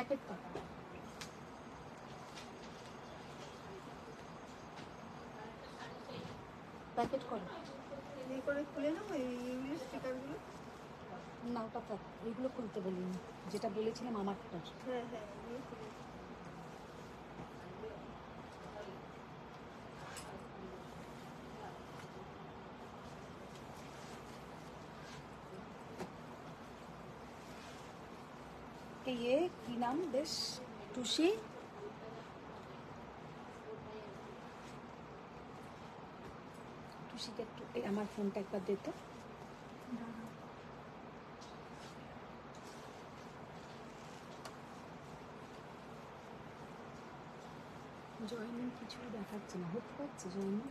Packet packet করো এই করে খুলে নাও এইগুলো স্টিকারগুলো। না ওটা থাক, এইগুলো খুলতে বলিনি, যেটা বলেছিলাম আমারটা। হ্যাঁ হ্যাঁ এগুলো খুলে। ये की नाम बेश টুসি টুসিকে একটু আমার ফোনটা একবার দে তো। জয়নিং কিছু দেখাচ্ছে না, হতে পারছে জয়নিং?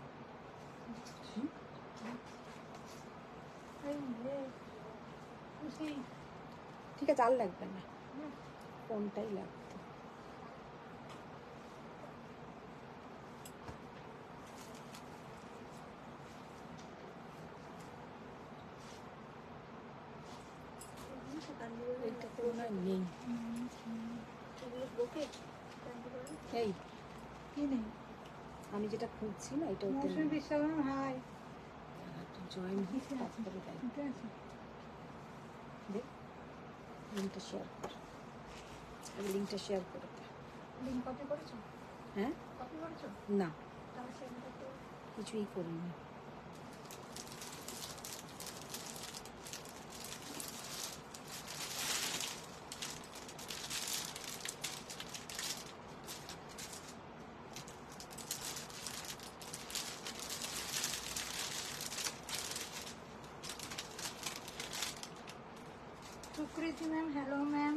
ঠিক আছে, আর লাগবে না, ফোনটাই লাগবে। এইটা তো মনে হয় নেই। এই কি নেই? আমি যেটা খুঁজছি না এটা জয়েন লিঙ্কটা শেয়ার কর, লিঙ্কটা শেয়ার করে দে। লিংক কপি করেছো? হ্যাঁ কপি করেছো? না তাহলে সেটা তো কিছুই করিনি। Sukriti ma'am hello ma'am,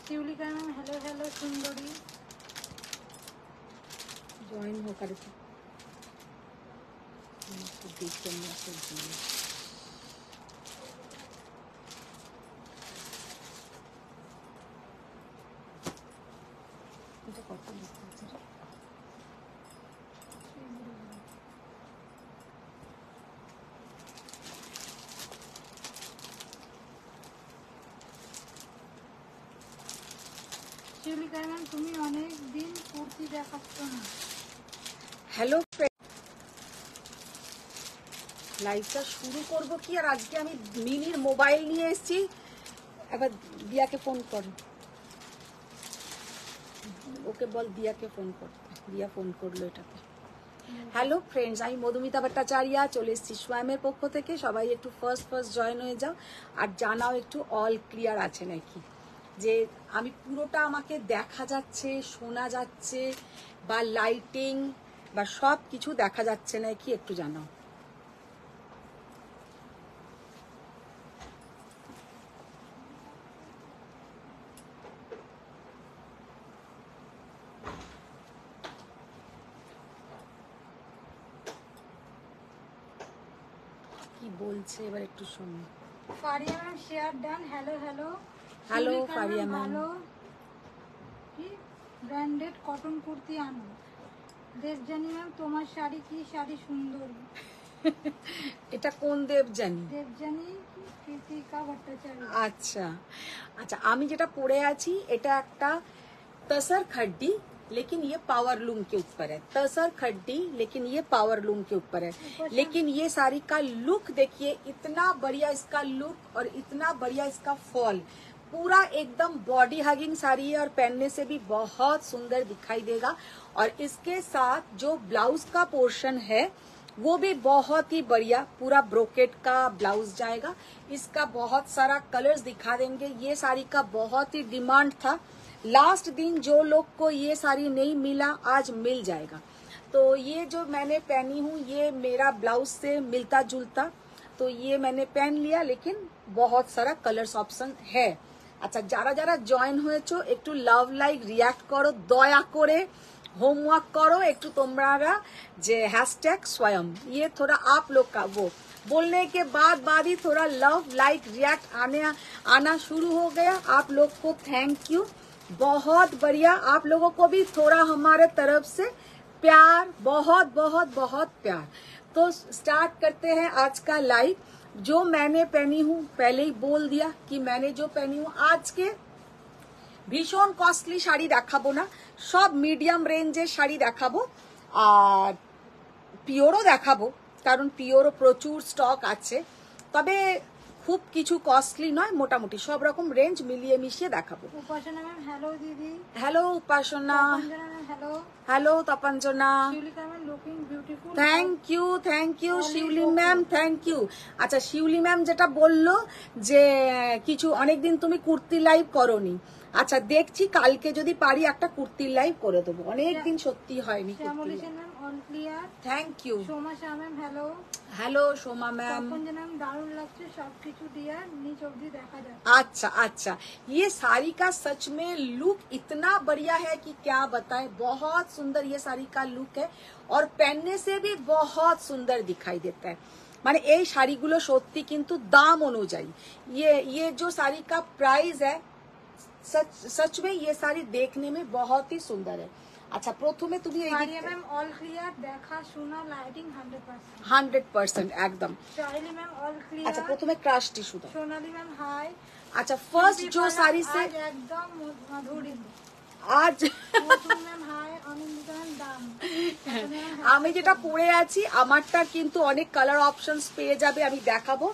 Shivalika ma'am hello hello Sundari. Join हो कर तो देखते हैं मैसेज दिए। এটা কত লিখতে আছে রে? শিউলিকা ম্যাম তুমি অনেক দিন কুর্তি দেখাচ্ছ না। হ্যালো লাইভটা শুরু করব কি, আর আজকে আমি মিনির মোবাইল নিয়ে এসেছি। একবার দিয়াকে ফোন কর, ওকে বল দিয়াকে ফোন করতে। দিয়া ফোন করলো এটাতে। হ্যালো ফ্রেন্ডস, আমি মধুমিতা ভট্টাচার্য চলে এসেছি সোয়ামের পক্ষ থেকে। সবাই একটু ফার্স্ট জয়েন হয়ে যাও আর জানাও একটু অল ক্লিয়ার আছে নাকি, যে আমি পুরোটা আমাকে দেখা যাচ্ছে, শোনা যাচ্ছে, বা লাইটিং বা সব কিছু দেখা যাচ্ছে নাকি একটু জানাও। কি বলছে এবার একটু শুনি। ফারিয়া ম্যাম শেয়ার ডান, hello hello. Hello Faria ma'am. ভালো কি ব্র্যান্ডেড কটন কুর্তি আনো। দেবজানি ম্যাম তোমার শাড়ি কি শাড়ি সুন্দর। এটা কোন দেবজানি? দেবজানি কৃতিকা ভট্টাচার্য। আচ্ছা আচ্ছা, আমি যেটা পরে আছি এটা একটা तसर खड्डी, लेकिन ये पावर लूम के ऊपर है। तसर खड्डी लेकिन ये पावर लूम के ऊपर है। लेकिन ये साड़ी का लुक देखिए, इतना बढ़िया इसका लुक और इतना बढ़िया इसका फॉल, पूरा एकदम बॉडी हगिंग साड़ी है और पहनने से भी बहुत सुंदर दिखाई देगा। और इसके साथ जो ब्लाउज का पोर्शन है वो भी बहुत ही बढ़िया, पूरा ब्रोकेट का ब्लाउज जाएगा। इसका बहुत सारा कलर्स दिखा देंगे। ये साड़ी का बहुत ही डिमांड था। लास्ट दिन जो लोग को ये साड़ी नहीं मिला आज मिल जाएगा। तो ये जो मैंने पहनी हूँ ये मेरा ब्लाउज से मिलता जुलता, तो ये मैंने पहन लिया, लेकिन बहुत सारा कलर्स ऑप्शन है। अच्छा যারা যারা জয়েন হয়েছো একটু লাভ লাইক রিয়াক্ট করো, দয়া করে होमवर्क करो একটু তোমরা, যে हैशटैग स्वयं, ये थोड़ा आप लोग का वो बोलने के बाद ही थोड़ा लव लाइक रिएक्ट आना शुरू हो गया। आप लोग को थैंक यू, बहुत बढ़िया। आप लोगों को भी थोड़ा हमारे तरफ से प्यार, बहुत बहुत बहुत प्यार। तो स्टार्ट करते हैं आज का लाइव। जो मैंने पहनी हूँ पहले ही बोल दिया कि मैंने जो पहनी हूँ आज के ভীষণ কস্টলি শাড়ি দেখাবো না, সব মিডিয়াম রেঞ্জের শাড়ি দেখাবো, আর পিওরও দেখাবো, কারণ পিওরও প্রচুর স্টক আছে, তবে খুব কিছু কস্টলি নয়, মোটামুটি সব রকম রেঞ্জ মিলিয়ে মিশিয়ে দেখাবো। উপাসনা ম্যাম হ্যালো দিদি। Hello Upasana. Hello hello Tapanjana. Shiulika ma'am looking beautiful. Thank you Shiuli ma'am, thank you. আচ্ছা শিউলি ম্যাম যেটা বললো যে কিছু অনেকদিন তুমি কুর্তি লাইভ করোনি, আচ্ছা দেখছি কালকে যদি পারি একটা কুর্তির লাইভ করে দেবো, অনেকদিন সত্যি হয়নি। Thank you. Soma Shah ma'am hello. Hello Soma ma'am. দারুণ লাগছে সবকিছু ডিয়ার, নিচ অবধি দেখা যাচ্ছে। अच्छा अच्छा, ये साड़ी का सच में लुक इतना बढ़िया है कि क्या बताएं, बहुत सुंदर ये साड़ी का लुक है और पहनने से भी बहुत सुंदर दिखाई देता है। মানে এই শাড়িগুলো সত্যি কিন্তু দাম অনুযায়ী ये जो साड़ी का प्राइस है सच में ये साड़ी देखने में बहुत ही सुंदर है। আচ্ছা প্রথমে তুমি এই ম্যাম অল ক্লিয়ার, দেখা শোনা লাইটিং 100%। 100% একদম। চাইলি ম্যাম অল ক্লিয়ার। আচ্ছা প্রথমে ক্রাশ টিস্যু দাও। সোনালি ম্যাম হাই। अच्छा फर्स्ट जो साड़ी से एकदम मधुरी आज আমি যেটা পরে আছি আমারটা কিন্তু অনেক কালার অপশনস পেয়ে যাবে, আমি দেখাবো।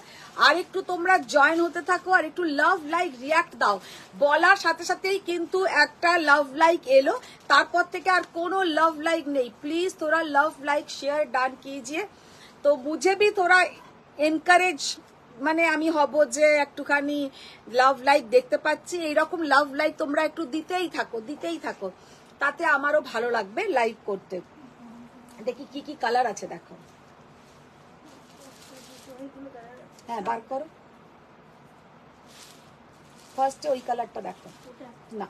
আর একটু তোমরা জয়েন হতে থাকো আর একটু লাভ লাইক রিয়াক্ট দাও, বলার সাথে সাথেই কিন্তু একটা লাভ লাইক এলো, তারপর থেকে আর কোনো লাভ লাইক নেই। প্লিজ थोड़ा लव लाइक शेयर डान कीजिए, तो मुझे भी थोड़ा এনকারেজ মানে আমি হব যে একটুখানি লাভ লাইক দেখতে পাচ্ছি, এইরকম লাভ লাইক তোমরা একটু দিতেই থাকো, তাতে আমারও ভালো লাগবে লাইভ করতে। দেখি কি কি কালার আছে দেখো, হ্যাঁ বার করো, ফার্স্টে ওই কালারটা দেখো। না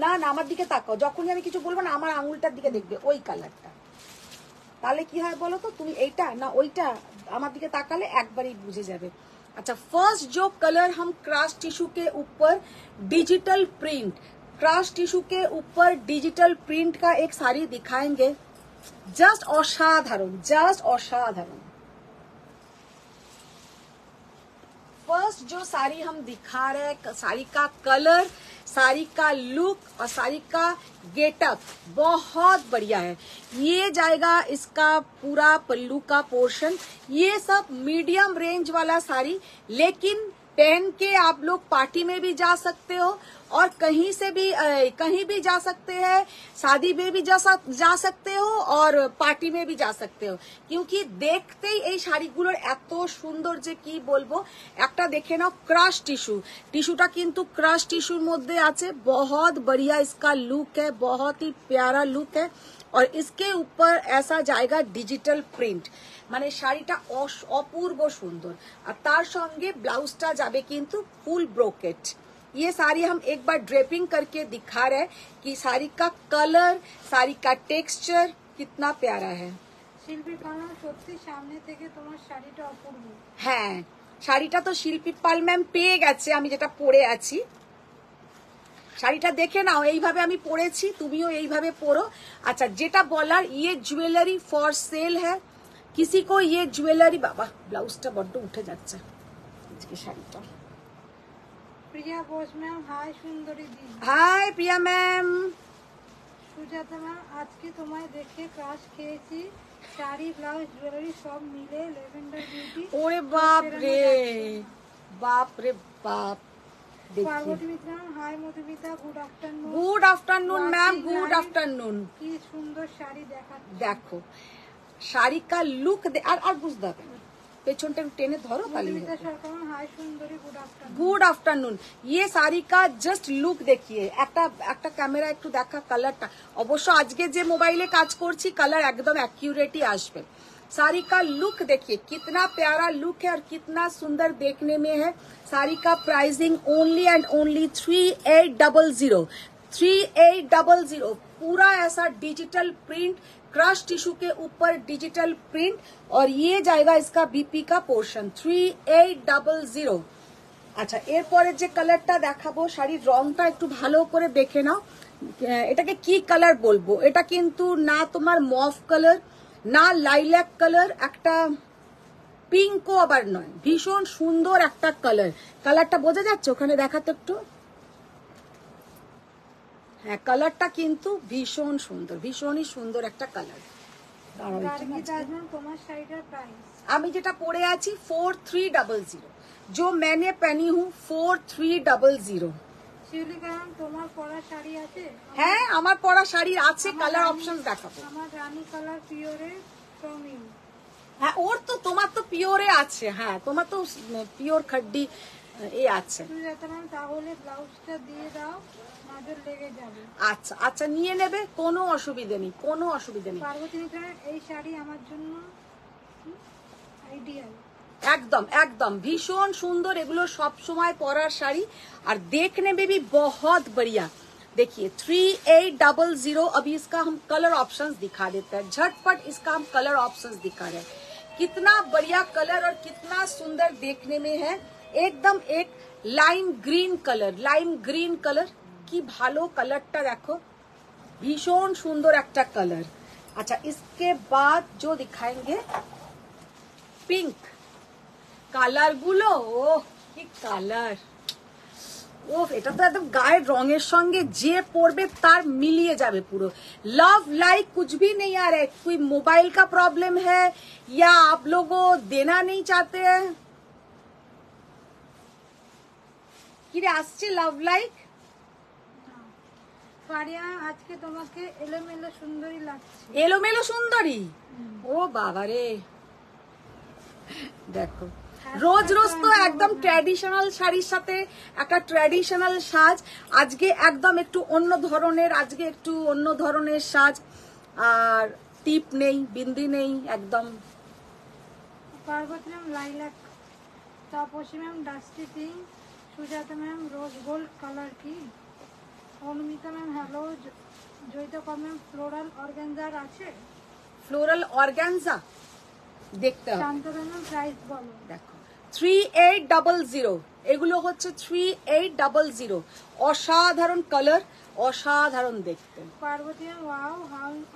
না না আমার দিকে তাকাও, যখনই আমি কিছু বলবো না আমার আঙুলটার দিকে দেখবে, ওই কালারটা। তাহলে কি হয় বলো তো, তুমি এইটা না ওইটা আমার দিকে তাকালে একবারই বুঝে যাবে। अच्छा फर्स्ट जो कलर हम क्रॉस टिश्यू के ऊपर डिजिटल प्रिंट, क्रॉस टिश्यू के ऊपर डिजिटल प्रिंट का एक साड़ी दिखाएंगे, जस्ट असाधारण। फर्स्ट जो साड़ी हम दिखा रहे हैं, साड़ी का कलर, साड़ी का लुक और साड़ी का गेटअप बहुत बढ़िया है। ये जाएगा इसका पूरा पल्लू का पोर्शन, ये सब मीडियम रेंज वाला साड़ी, लेकिन पहन के आप लोग पार्टी में भी जा सकते हो और कहीं भी जा सकते हैं, शादी में भी जा सकते हो और पार्टी में भी जा सकते हो, क्योंकि देखतेই এই শাড়িগুলোর এত সুন্দর যে কি বলবো। একটা দেখে নাও ক্রাশ টিস্যুটা কিন্তু ক্রাশ টিস্যুর মধ্যে আছে, बहुत बढ़िया इसका लुक है, बहुत ही प्यारा लुक है और इसके ऊपर ऐसा जाएगा डिजिटल प्रिंट, মানে শাড়িটা অপূর্ব সুন্দর। আর তার সঙ্গে ব্লাউজটা যাবে কিন্তু ফুল ব্রোকেট। ये साड़ी हम एक बार ड्रेपिंग करके दिखा रहे हैं कि साड़ी का कलर, साड़ी का टेक्सचर कितना प्यारा है। শিল্পী পাল সত্যি সামনে থেকে তোমার শাড়িটা অপূর্ব। হ্যাঁ শাড়িটা তো শিল্পী পাল ম্যাম পেয়ে গেছে, আমি যেটা পরে আছি শাড়িটা দেখে নাও, এইভাবে আমি পরেছি, তুমিও এইভাবে পরো। আচ্ছা যেটা বলার, ये ज्वेलरी फॉर सेल है, किसी को ये ज्वेलरी, বাবা ব্লাউজটা বড্ড উঠে যাচ্ছে আজকে শাড়িটা। প্রিয়া বোস ম্যাম হাই সুন্দরী দি। হাই প্রিয়া ম্যাম। সুজাতা ম্যাম আজকে তোমায় দেখে ক্রাশ খেয়েছি, শাড়ি ব্লাউজ জুয়েলারি সব মিলে লেভেন্ডার বিউটি। ওরে বাপ রে বাপ। Parvati Mitra hi Madhumita, good afternoon. Good afternoon ma'am, good afternoon. কি সুন্দর শাড়ি দেখাচ্ছে, দেখো শাড়ি কা লুক আর বুঝতে হবে, পেছনটা টেনে ধরো তাহলে। गुड आफ्टरनून, ये साड़ी का जस्ट लुक देखिए, একটা ক্যামেরা একটু দেখা কালারটা, অবশ্য আজকে যে মোবাইলে কাজ করছি কালার একদম অ্যাকিউরেটই আসবে। साड़ी का लुक देखिए कितना प्यारा लुक है और कितना सुंदर देखने में है। साड़ी का प्राइसिंग ओनली एंड ओनली 3800, पूरा ऐसा डिजिटल प्रिंट, क्रश टिश्यू के ऊपर डिजिटल प्रिंट और ये जाएगा इसका बीपी का पोर्शन 3800। আচ্ছা এরপরে যে কালারটা দেখাবো, শাড়ির রংটা একটু ভালো করে দেখে নাও, এটাকে কি কালার বলবো, এটা কিন্তু না তোমার মফ কালার না লাইল্যাক কালার, একটা পিঙ্কও আবার নয়, ভীষণ সুন্দর একটা কালার। কালারটা বোঝা যাচ্ছে ওখানে, দেখাতো একটু, হ্যাঁ কালারটা কিন্তু ভীষণ সুন্দর, ভীষণই সুন্দর একটা কালার। গার্গী তাজমহল তোমার শাড়িটার প্রাইস আমি যেটা পরে আছি 4300, जो मैंने पहनी हूँ 4300। শিউলিকা ম্যাম তোমার পরা শাড়ি আছে? হ্যাঁ আমার পরা শাড়ি আছে, কালার অপশন দেখাবো। আমার রানী কালার পিওরে ফ্রম ইউ। হ্যাঁ ওর তো, তোমার তো পিওরে আছে, হ্যাঁ তোমার তো পিওর খাড্ডি এ আছে। সুজাতা ম্যাম তাহলে ব্লাউজটা দিয়ে দাও, নজর লেগে যাবে। আচ্ছা আচ্ছা নিয়ে নেবে, কোনো অসুবিধা নেই, কোনো অসুবিধা নেই। পার্বতী ম্যাম এই শাড়ি আমার জন্য আইডিয়াল। एकदम एकदम भीषण सुंदर, एगुलो सब समय परार शाड़ी और देखने में भी बहुत बढ़िया। देखिए 3800। अभी इसका हम कलर ऑप्शंस दिखा देते हैं, झटपट इसका हम कलर ऑप्शंस दिखा रहे हैं। कितना बढ़िया कलर और कितना सुंदर देखने में है, एकदम एक लाइम ग्रीन कलर की भालो कलरटा देखो, भीषण सुंदर एक कलर। अच्छा इसके बाद जो दिखाएंगे पिंक কালার গুলো, ও কি কালার, ও এটা তো একদম গায়ের রঙের সঙ্গে যে পরবে তার মিলিয়ে যাবে পুরো। लव लाइक कुछ भी नहीं आ रहा है, कोई मोबाइल का प्रॉब्लम है या आप लोगों देना नहीं चाहते हैं? কিরে আসছে লাভ লাইক? ফারিয়া আজকে তোমাকে এলোমেলো সুন্দরী লাগছে। এলোমেলো সুন্দরী, ও বাবা রে দেখো রোজ রোজ তো একদম ট্র্যাডিশনাল শাড়ির সাথে একটা ট্র্যাডিশনাল সাজ, আজকে একদম একটু অন্য ধরনের, আজকে একটু অন্য ধরনের সাজ, আর টিপ নেই, বিন্দি নেই, একদম। Parvati ma'am lilac, Tapasi ma'am dusty pink, Sujata ma'am rose gold colour কি, Anumita ma'am hello, Joyita ma'am floral অর্গানজার আছে? ফ্লোরাল অর্গানজা দেখতে হবে। শান্তনা ম্যাম প্রাইস বলো। দেখো 3800, এগুলো হচ্ছে 3800, অসাধারণ কালার, অসাধারণ দেখতে। Parvati ma'am wow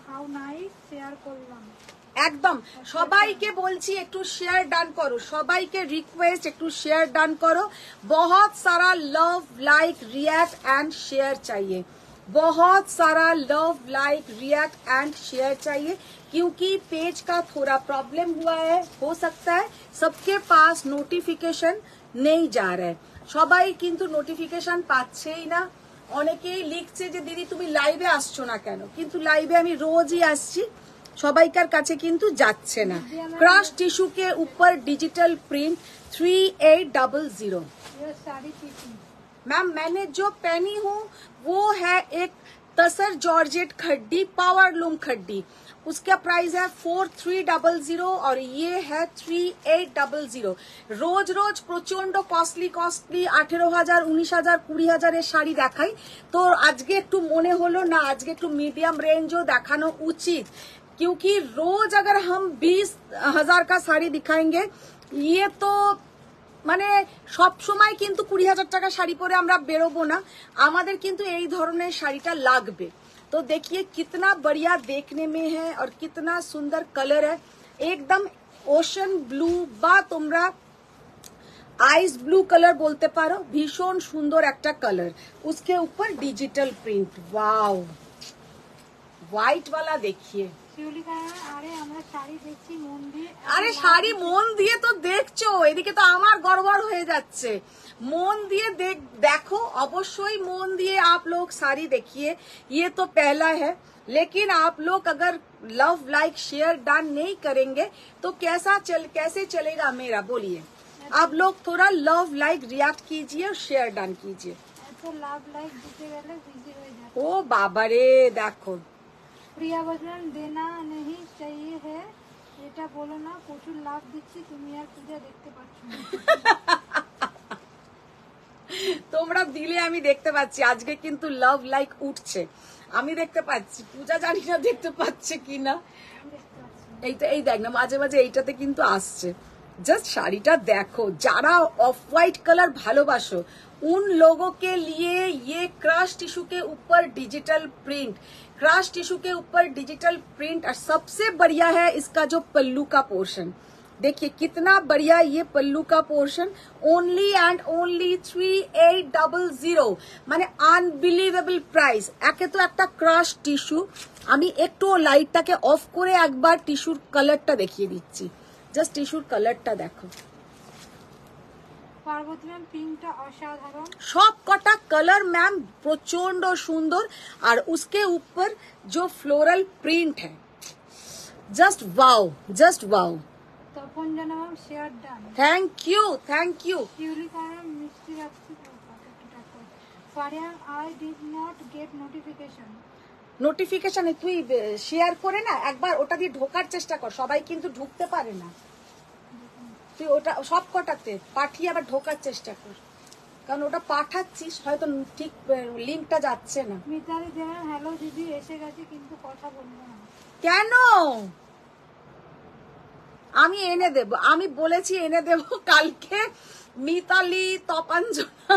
how nice, share করলাম। একদম সবাইকে বলছি একটু শেয়ার ডান করো, সবাইকে রিকোয়েস্ট একটু শেয়ার ডান करो। बहुत सारा love like react and share चाहिए, बहुत सारा love like react and share चाहिए, क्योंकि पेज का थोड़ा प्रॉब्लम हुआ है, हो सकता है सबके पास নোটিফিকেশন নেই যা रहा है, সবাই কিন্তু নোটিফিকেশন পাচ্ছেই না। অনেকেই লিখছে যে দিদি তুমি লাইভে আসছো না কেন, কিন্তু লাইভে আমি রোজই আসছি, সবাইকার কাছে কিন্তু যাচ্ছে না। ক্রাশ টিস্যু के ऊपर डिजिटल प्रिंट 3800। ये साड़ी पीछे मैम मैंने जो पहनी हूँ वो है एक तसर जॉर्जेट खड्डी पावर लूम खड्डी, उसका प्राइस है 4300 और ये है 3800। रोज रोज प्रचंड कस्टली 18,000 19,000 20,000 শাড়ি দেখাই, তো আজকে একটু মনে হলো না আজকে একটু মিডিয়াম রেঞ্জও দেখানো উচিত, क्योंकि रोज अगर हम 20,000 का শাড়ি दिखाएंगे ये तो মানে সব সময় কিন্তু 20,000 টাকা শাড়ি পরে আমরা বেরোবো না, আমাদের কিন্তু এই ধরনের শাড়িটা লাগবে। तो देखिए कितना बढ़िया देखने में है और कितना सुंदर कलर है, एकदम ओशन ब्लू বা তোমরা आइस ब्लू कलर बोलते पारो, भीषण सुंदर একটা कलर, उसके ऊपर डिजिटल प्रिंट। वाओ व्हाइट वाला देखिए, শিউলিকা আরে আমরা শাড়ি দেখছি মন দিয়ে। আরে শাড়ি মন দিয়ে তো দেখছো, এদিকে তো আমার গড়বড় হয়ে যাচ্ছে। মন দিয়ে देखो, अवश्य मन दिए आप लोग साड़ी देखिए, ये तो पहला है, लेकिन आप लोग अगर लव लाइक शेयर डन नहीं करेंगे तो कैसे चलेगा मेरा, बोलिए। आप लोग थोड़ा लव लाइक रिएक्ट कीजिए और शेयर डन कीजिए। तो लव लाइक दिते গেলে बिजी हो जाते। ओ बाबा रे देखो, প্রিয়া বললেন দেনা নেই চাইয়ে है, এটা বলো না, প্রচুর লাভ দিচ্ছি, তুমি আর পূজা দেখতে পাচ্ছ না। তোমরা দিলে আমি দেখতে পাচ্ছি, আজকে কিন্তু লাভ লাইক উঠছে, আমি দেখতে পাচ্ছি, পূজা জানি না দেখতে পাচ্ছে কিনা। এইটা এই দেখ না মাঝে মাঝে এইটাতে কিন্তু আসছে, জাস্ট শাড়িটা দেখো, যারা অফ হোয়াইট কালার ভালোবাসো उन लोगों के लिए ये क्रश टिश्यू के ऊपर डिजिटल प्रिंट, क्रश टिश्यू के ऊपर डिजिटल प्रिंट, और सबसे बढ़िया है इसका जो पल्लू का पोर्शन, देखिए कितना बढ़िया ये पल्लू का पोर्शन, ओनली एंड ओनली 3800, মানে আনবিলিভেবল প্রাইস। একে তো একটা ক্রাশ টিস্যু, আমি একটু লাইটটাকে অফ করে একবার টিস্যুর কালারটা দেখিয়ে দিচ্ছি। জাস্ট টিস্যুর কালারটা দেখো, পার্বতী ম্যাম পিঙ্কটা অসাধারণ। সব কটা কালার ম্যাম প্রচন্ড সুন্দর, আর उसके ऊपर जो फ्लोरल प्रिंट है, just wow, just wow. Tapan Jana ma'am share done. Thank you, thank you. Shiuli কারণ মিষ্টি রাখছি Faria, I did not get notification. নোটিফিকেশনে তুই শেয়ার করে না একবার, ওটা দিয়ে ঢোকার চেষ্টা কর, সবাই কিন্তু ঢুকতে পারে না, তুই ওটা সব কটাতে পাঠিয়ে আবার ঢোকার চেষ্টা কর, কারণ ওটা পাঠাচ্ছিস হয়তো ঠিক লিঙ্কটা যাচ্ছে না। মিতালি দেবেন হ্যালো দিদি, এসে গেছে কিন্তু কথা বলবো না। কেন? আমি এনে দেব, আমি বলেছি এনে দেব কালকে। মিতালি, তপাঞ্জনা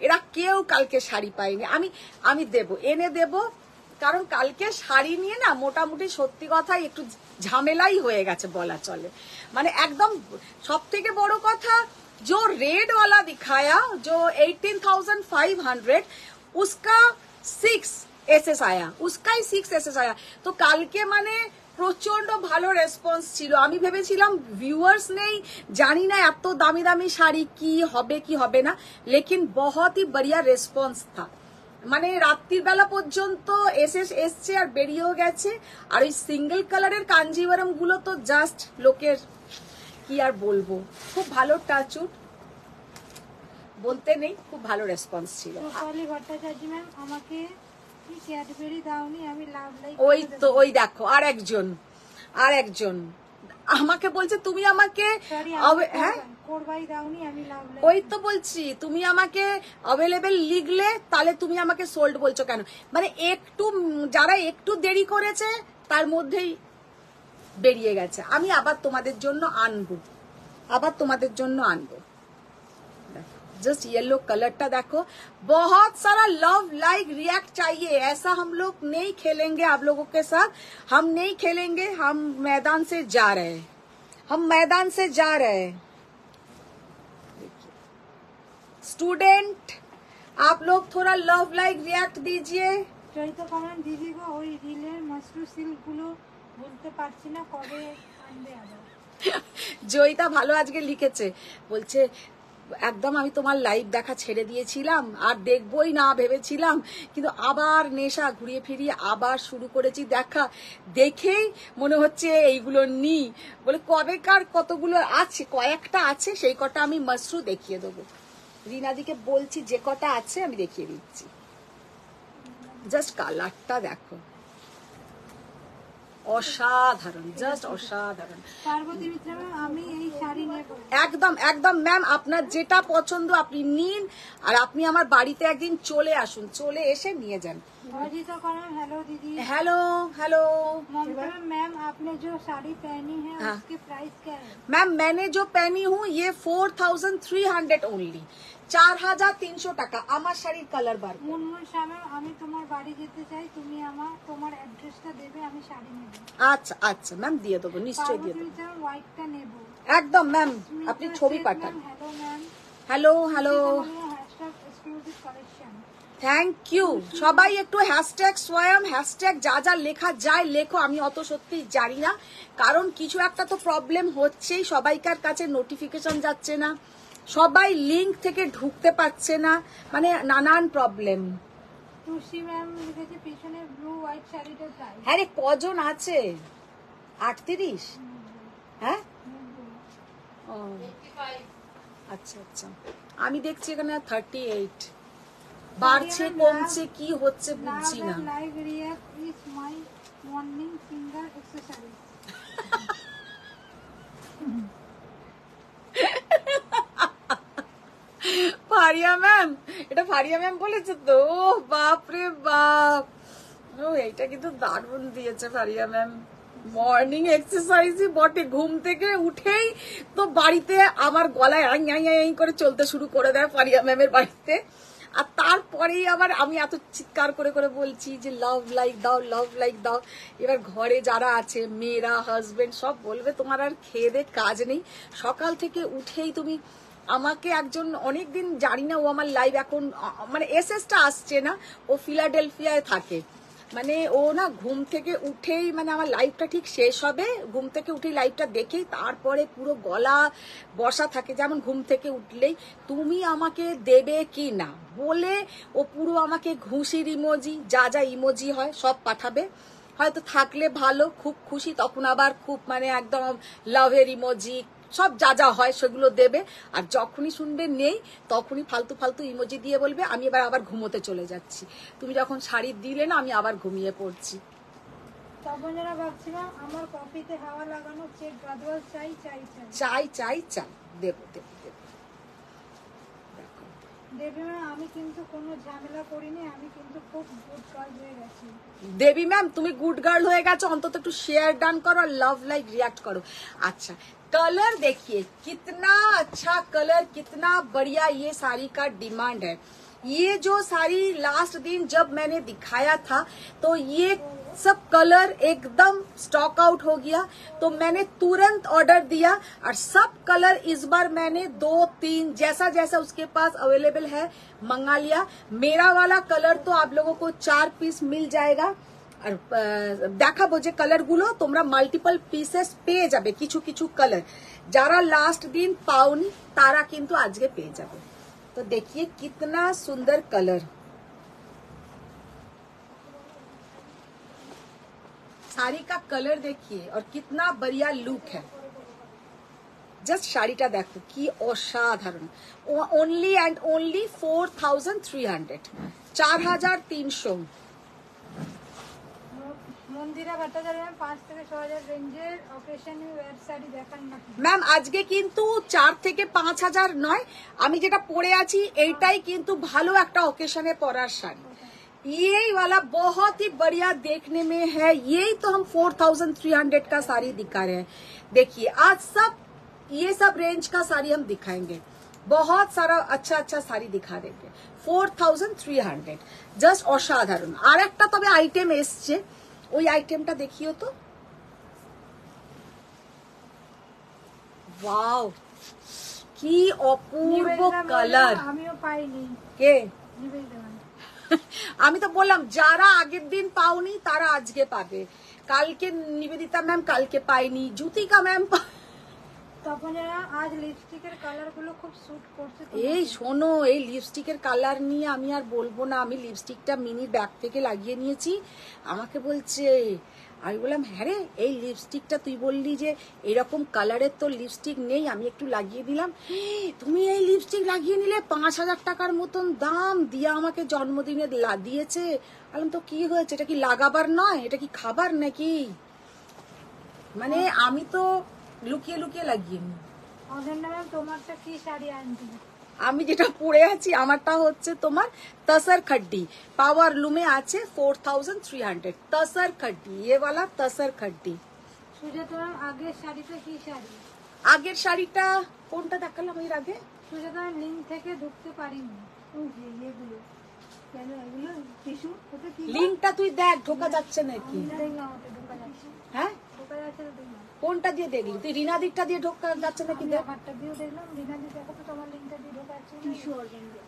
এরা কেউ কালকে শাড়ি পায়নি, আমি দেব, এনে দেব, কারণ কালকে শাড়ি নিয়ে না মোটামুটি সত্যি কথাই একটু ঝামেলাই হয়ে গেছে বলা চলে। মানে একদম সব থেকে বড় কথা, जो रेड वाला दिखाया जो 18,500, उसका 6 एसएस आया, उसका ही 6 एसएस आया। तो কালকে মানে প্রচন্ড ভালো রেসপন্স ছিল। আমি ভেবেছিলাম ভিউয়ার্স নেই, জানি না এত দামি দামি শাড়ি কি হবে কি হবে না, লেকিন বহুত হি বড়িয়া রেসপন্স থা। মানে রাত্রির বেলা পর্যন্ত এসছে আর বেরিয়েও গেছে। আর ওই সিঙ্গেল কালারের কাঞ্জিভারম গুলো তো জাস্ট লোকের কি আর বলবো, খুব ভালো টাচউড, বলতে নেই, খুব ভালো রেসপন্স ছিল। রূপালী ভট্টাচার্য ম্যাম আমাকে কি ক্যাডবেরি দাওনি, আমি লাভ লাইক। ওই তো ওই দেখো আর একজন আমাকে বলছে তুমি আমাকে, হ্যাঁ কোরবাই দাওনি, আমি লাভ লাইক। ওই তো বলছি তুমি আমাকে অ্যাভেলেবেল লিখলে, তাহলে তুমি আমাকে সোল্ড বলছো কেন? মানে একটু যারা একটু দেরি করেছে তার মধ্যেই বেরিয়ে গেছে। আমি আবার তোমাদের জন্য আনবো, जस्ट येलो कलरটা দেখো, बहुत सारा लव लाइक रिएक्ट चाहिए। ऐसा हम लोग नहीं खेलेंगे आप लोगों के साथ, हम नहीं खेलेंगे, हम मैदान से जा रहे हैं, स्टूडेंट आप लोग थोड़ा लव लाइक रिएक्ट दीजिए। চৈতো কমেন্ট দিদি গো, ওই রিলের মাশরু সিল্ক গুলো বলতে পারছি না, কবে আনবে আবার? জয়িতা ভালো আজকে লিখেছে, বলছে একদম আমি তোমার লাইভ দেখা ছেড়ে দিয়েছিলাম আর দেখবই না ভেবেছিলাম, কিন্তু আবার নেশা ঘুরিয়ে ফিরিয়ে আবার শুরু করেছি দেখা, দেখেই মনে হচ্ছে এইগুলো নি, বলে কবেকার কতগুলো আছে, কয়েকটা আছে, সেই কটা আমি মাশরু দেখিয়ে দেবো। রিনাদিকে বলছি যে কটা আছে আমি দেখিয়ে দিচ্ছি। জাস্ট কালারটা দেখো, অসাধারণ, জাস্ট অসাধারণ। পার্বতী মিত্রা ম্যাম আমি এই শাড়ি নেব। একদম একদম ম্যাম, আপনার যেটা পছন্দ আপনি নিন, আর আপনি আমার বাড়িতে একদিন চলে আসুন, চলে এসে নিয়ে যান। অজিতা করম हेलो दीदी। हेलो हेलो ममता मैम आपने जो साड़ी पहनी है उसके प्राइस क्या है? मैम मैंने जो पहनी हूँ ये 4,300 ओनली, 4,300 টাকা। আমার শাড়ির কালার বার মুনমুন শামে, আমি তোমার বাড়ি যেতে চাই, তুমি তোমার অ্যাড্রেসটা দেবে, আমি শাড়ি নেব। আচ্ছা আচ্ছা ম্যাম, দিয়ে দেবো, নিশ্চয়ই দিয়ে দেবো। পার্বতী হোয়াইটটা নেব একদম ম্যাম, আপনি ছবি পাঠান। Hello ma'am. Hello hello, exclusive collection. Thank you. সবাই একটু হ্যাশট্যাগ স্বয়ং, হ্যাশট্যাগ যা যা লেখা যায় লেখো, আমি অত সত্যি জানি না, কারণ কিছু একটা তো প্রবলেম হচ্ছেই, সবাইকার কাছে নোটিফিকেশন যাচ্ছে না, সবাই লিংক থেকে ঢুকতে পারছে না, মানে নানান প্রবলেম। তুলসী ম্যাম লিখেছে পিছনে ব্লু হোয়াইট শাড়িটার প্রাইস। হ্যাঁ রে, কজন আছে? 38? হ্যাঁ, ও আচ্ছা আচ্ছা, আমি দেখছি এখানে 38 বাড়ছে কমছে, কি হচ্ছে বুঝছি না। Live react is my morning finger exercise. Faria ma'am, এটা ফারিয়া ম্যাম বলেছে তো, বাপ রে বাপ, ও এইটা কিন্তু দারুণ দিয়েছে ফারিয়া ম্যাম। মর্নিং এক্সারসাইজই বটে, ঘুম থেকে উঠেই তো বাড়িতে আমার গলায় আই আই আই করে চলতে শুরু করে দেয় ফারিয়া ম্যামের বাড়িতে। আর তারপরেই আবার আমি এত চিৎকার করে করে বলছি যে লাভ লাইক দাও, লাভ লাইক দাও। এবার ঘরে যারা আছে মেয়েরা, হাজবেন্ড সব বলবে তোমার আর খেয়ে দে কাজ নেই, সকাল থেকে উঠেই তুমি আমাকে একজন অনেকদিন জানি না ও আমার লাইভ এখন মানে এসএসটা আসছে না, ও ফিলাডেলফিয়ায় থাকে, মানে ও না ঘুম থেকে উঠেই মানে আমার লাইভটা ঠিক শেষ হবে, ঘুম থেকে উঠেই লাইভটা দেখেই তারপরে পুরো গলা বসা থাকে, যেমন ঘুম থেকে উঠলেই তুমি আমাকে দেবে কি না বলে ও পুরো আমাকে ঘুষির ইমোজি, যা যা ইমোজি হয় সব পাঠাবে, হয়তো থাকলে ভালো, খুব খুশি তখন আবার খুব মানে একদম লাভের ইমোজি, সব যা যা হয় সেগুলো দেবে। আর যখনই শুনবে নেই তখনই ফালতু ফালতু ইমোজি দিয়ে বলবে আমি আবার ঘুমোতে চলে যাচ্ছি, তুমি যখন শাড়ি দিলে না আমি আবার ঘুমিয়ে পড়ছি। তখন যারা ভাবছিলাম আমার কফিতে হাওয়া লাগানো চেক গাদওয়াল চাই চাই চাই চাই চাই চাই, দেবো দেবো দেবো। দেবী ম্যাম আমি কিন্তু কোনো ঝামেলা করিনি, আমি কিন্তু খুব গুড গার্ল হয়ে গেছি। দেবী ম্যাম তুমি गुड गर्ल হয়ে গেছো, অন্তত একটু शेयर ডান করো और लव लाइक रिएक्ट करो। अच्छा कलर देखिए कितना अच्छा कलर, कितना बढ़िया ये साड़ी का डिमांड है। ये जो साड़ी लास्ट दिन जब मैंने दिखाया था तो ये सब कलर एकदम स्टॉक आउट हो गया, तो मैंने तुरंत ऑर्डर दिया और सब कलर इस बार मैंने 2-3 जैसा जैसा उसके पास अवेलेबल है मंगा लिया। मेरा वाला कलर तो आप लोगों को 4 पीस मिल जाएगा। আর দেখাবো যে কালার গুলো তোমরা মাল্টিপল পিসেস পেয়ে যাবে, কিছু কিছু কালার যারা লাস্ট দিন পাওনি তারা কিন্তু আজকে পেয়ে যাবে। তো देखिए कितना सुंदर कलर, साड़ी का कलर देखिए और कितना बढ़िया लुक है। জাস্ট শাড়িটা দেখো কি অসাধারণ, ओनली एंड ओनली 4300, 4300। মন্দিরা ভট্টাচার্য 5 থেকে 6000 রেঞ্জের অকেশনে ওয়্যার শাড়ি দেখান না। ম্যাম আজকে কিন্তু 4 থেকে 5000 নয়, আমি যেটা পরে আছি এইটাই কিন্তু ভালো একটা অকেশনে পরার শাড়ি। यही वाला बहुत ही बढ़िया देखने में है, यही तो हम 4300 का साड़ी दिखा रहे हैं। देखिए आज सब ये सब रेंज का साड़ी हम दिखाएंगे, बहुत सारा अच्छा अच्छा साड़ी दिखा देंगे। 4300 জাস্ট অসাধারণ। আর একটা তবে আইটেম এসছে, ওই আইটেমটা দেখিও তো। ওয়াও কি অপূর্ব কালার, আমিও পাইনি। কে? নিবেদিতা ম্যাম। আমি তো বললাম যারা আগের দিন পাওনি তারা আজকে পাবে, কালকে নিবেদিতা ম্যাম কালকে পাইনি, জ্যোতিকা ম্যাম তখন যারা আজ লিপস্টিকের কালার গুলো খুব স্যুট করছে। এই শোনো এই লিপস্টিকের কালার নিয়ে আমি আর বলবো না, আমি লিপস্টিকটা মিনি ব্যাগ থেকে লাগিয়ে নিয়েছি, আমাকে বলছে, আমি বললাম হ্যাঁ রে এই লিপস্টিকটা তুই বললি যে এরকম কালারের তো লিপস্টিক নেই, আমি একটু লাগিয়ে দিলাম, তুমি এই লিপস্টিক লাগিয়ে নিলে 5000 টাকার মতন দাম দিয়ে আমাকে জন্মদিনে দিয়েছে। বললাম তো কি হয়েছে, এটা কি লাগাবার নয়, এটা কি খাবার নাকি? মানে আমি তো লুকিয়ে লুকিয়ে লাগিয়ে নি। অজন্তা ম্যাম তোমারটা কি শাড়ি আনটি? আমি যেটা পরে আছি আমারটা হচ্ছে তোমার তসর খড্ডি, পাওয়ার লুমে আছে 4300, তসর খড্ডি, ये वाला তসর খড্ডি। সুজাতা ম্যাম আগের শাড়িটা কি শাড়ি? আগের শাড়িটা কোনটা দেখালাম এর আগে? সুজাতা ম্যাম লিঙ্ক থেকে ঢুকতে পারিনি। এগুলো কেন এগুলো টিস্যু ওটা কি? লিংকটা তুই দেখ ঢোকা যাচ্ছে নাকি? দেখলাম ওটা ঢোকা যাচ্ছে। হ্যাঁ ঢোকা যাচ্ছে না দেখলাম। কোনটা দিয়ে দেখলি তুই? রিনা দিকটা দিয়ে ঢোকা যাচ্ছে নাকি দেখ। আমারটা দিয়েও দেখলাম, রিনা দি দেখো তো তোমার লিঙ্কটা দিয়ে ঢোকা যাচ্ছে টিস্যু অর্গানজা।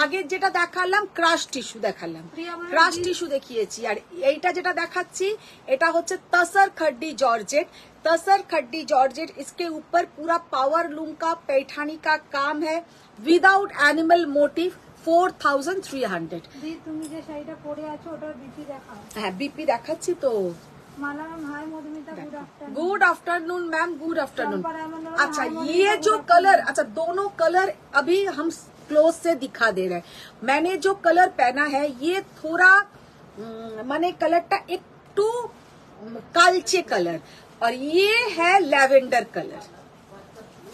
আগের যেটা দেখালাম ক্রাশ টিস্যু দেখালাম, ক্রাশ টিস্যু দেখিয়েছি, আর এইটা যেটা দেখাচ্ছি এটা হচ্ছে তসর খড্ডি जॉर्जेट, तसर खड्डी जॉर्जेट। इसके ऊपर पूरा पावर लूम का पैठानी का काम है विदाउट एनिमल मोटिव। 4300। দি তুমি যে শাড়িটা পরে আছো ওটার বিপি দেখাও। হ্যাঁ বিপি দেখাচ্ছি তো। Mala ma'am hi, Madhumita good afternoon. Good afternoon ma'am, good afternoon. Champa अच्छा रामन, ये जो कलर, अच्छा दोनों कलर अभी हम क्लोज से दिखा दे रहे हैं। मैंने जो कलर पहना है ये थोड़ा माने कलरটা একটু কালচে कलर, और ये है लैवेंडर कलर।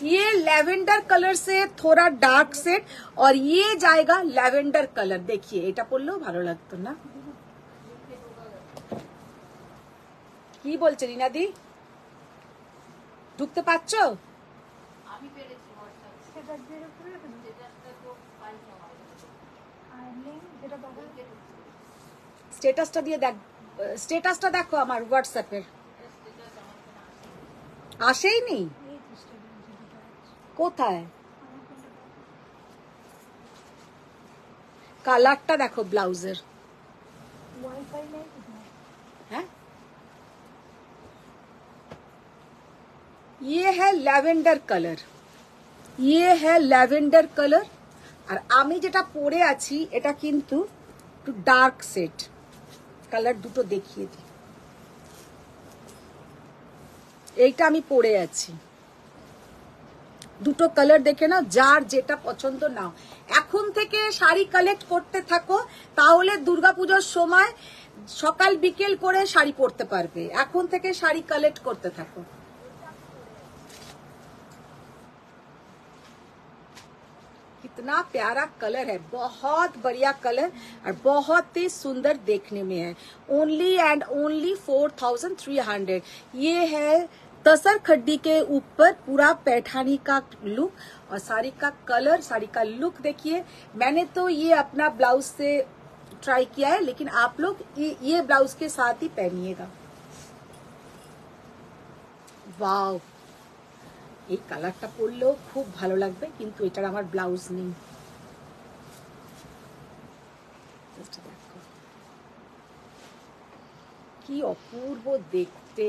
ये लैवेंडर कलर से थोड़ा डार्क सेट, और ये जाएगा लैवेंडर कलर। देखिए এটা পরলেও ভালো লাগতো না? কি বলছে রিনাদি, ঢুকতে পারছো? আর্লিং যেটা কথা স্ট্যাটাসটা দিয়ে দেখ, স্ট্যাটাসটা দেখো আমার হোয়াটসঅ্যাপের। আসেইনি? এই চেষ্টা করছি যেটা আছে। কোথায়? আমার কোনটা কালারটা দেখো ব্লাউজের। ওয়াইফাই নেই কোথায়? হ্যাঁ, ये है ল্যাভেন্ডার কালার, ये है ল্যাভেন্ডার কালার। আর আমি যেটা পরে আছি এটা কিন্তু একটু ডার্ক সেট কালার, দুটো দেখিয়ে দিই। এইটা আমি পরে আছি, দুটো কালার দেখে নাও, যার যেটা পছন্দ নাও। এখন থেকে শাড়ি কালেক্ট করতে থাকো, তাহলে দুর্গাপূজার সময় সকাল বিকেল করে শাড়ি পরতে পারবে। এখন থেকে শাড়ি কালেক্ট করতে থাকো। कितना प्यारा कलर है, बहुत बढ़िया कलर और बहुत ही सुंदर देखने में है। Only and only 4300। ये है तसर खड्डी के ऊपर पूरा पैठानी का लुक और साड़ी का कलर, साड़ी का लुक देखिए। मैंने तो ये अपना ब्लाउज से ट्राई किया है, लेकिन आप लोग ये ब्लाउज के साथ ही पहनिएगा। वाव, এই কালারটা পরলেও খুব ভালো লাগবে, কিন্তু এটার আমার ব্লাউজ নেই। দেখো কি অপূর্ব দেখতে,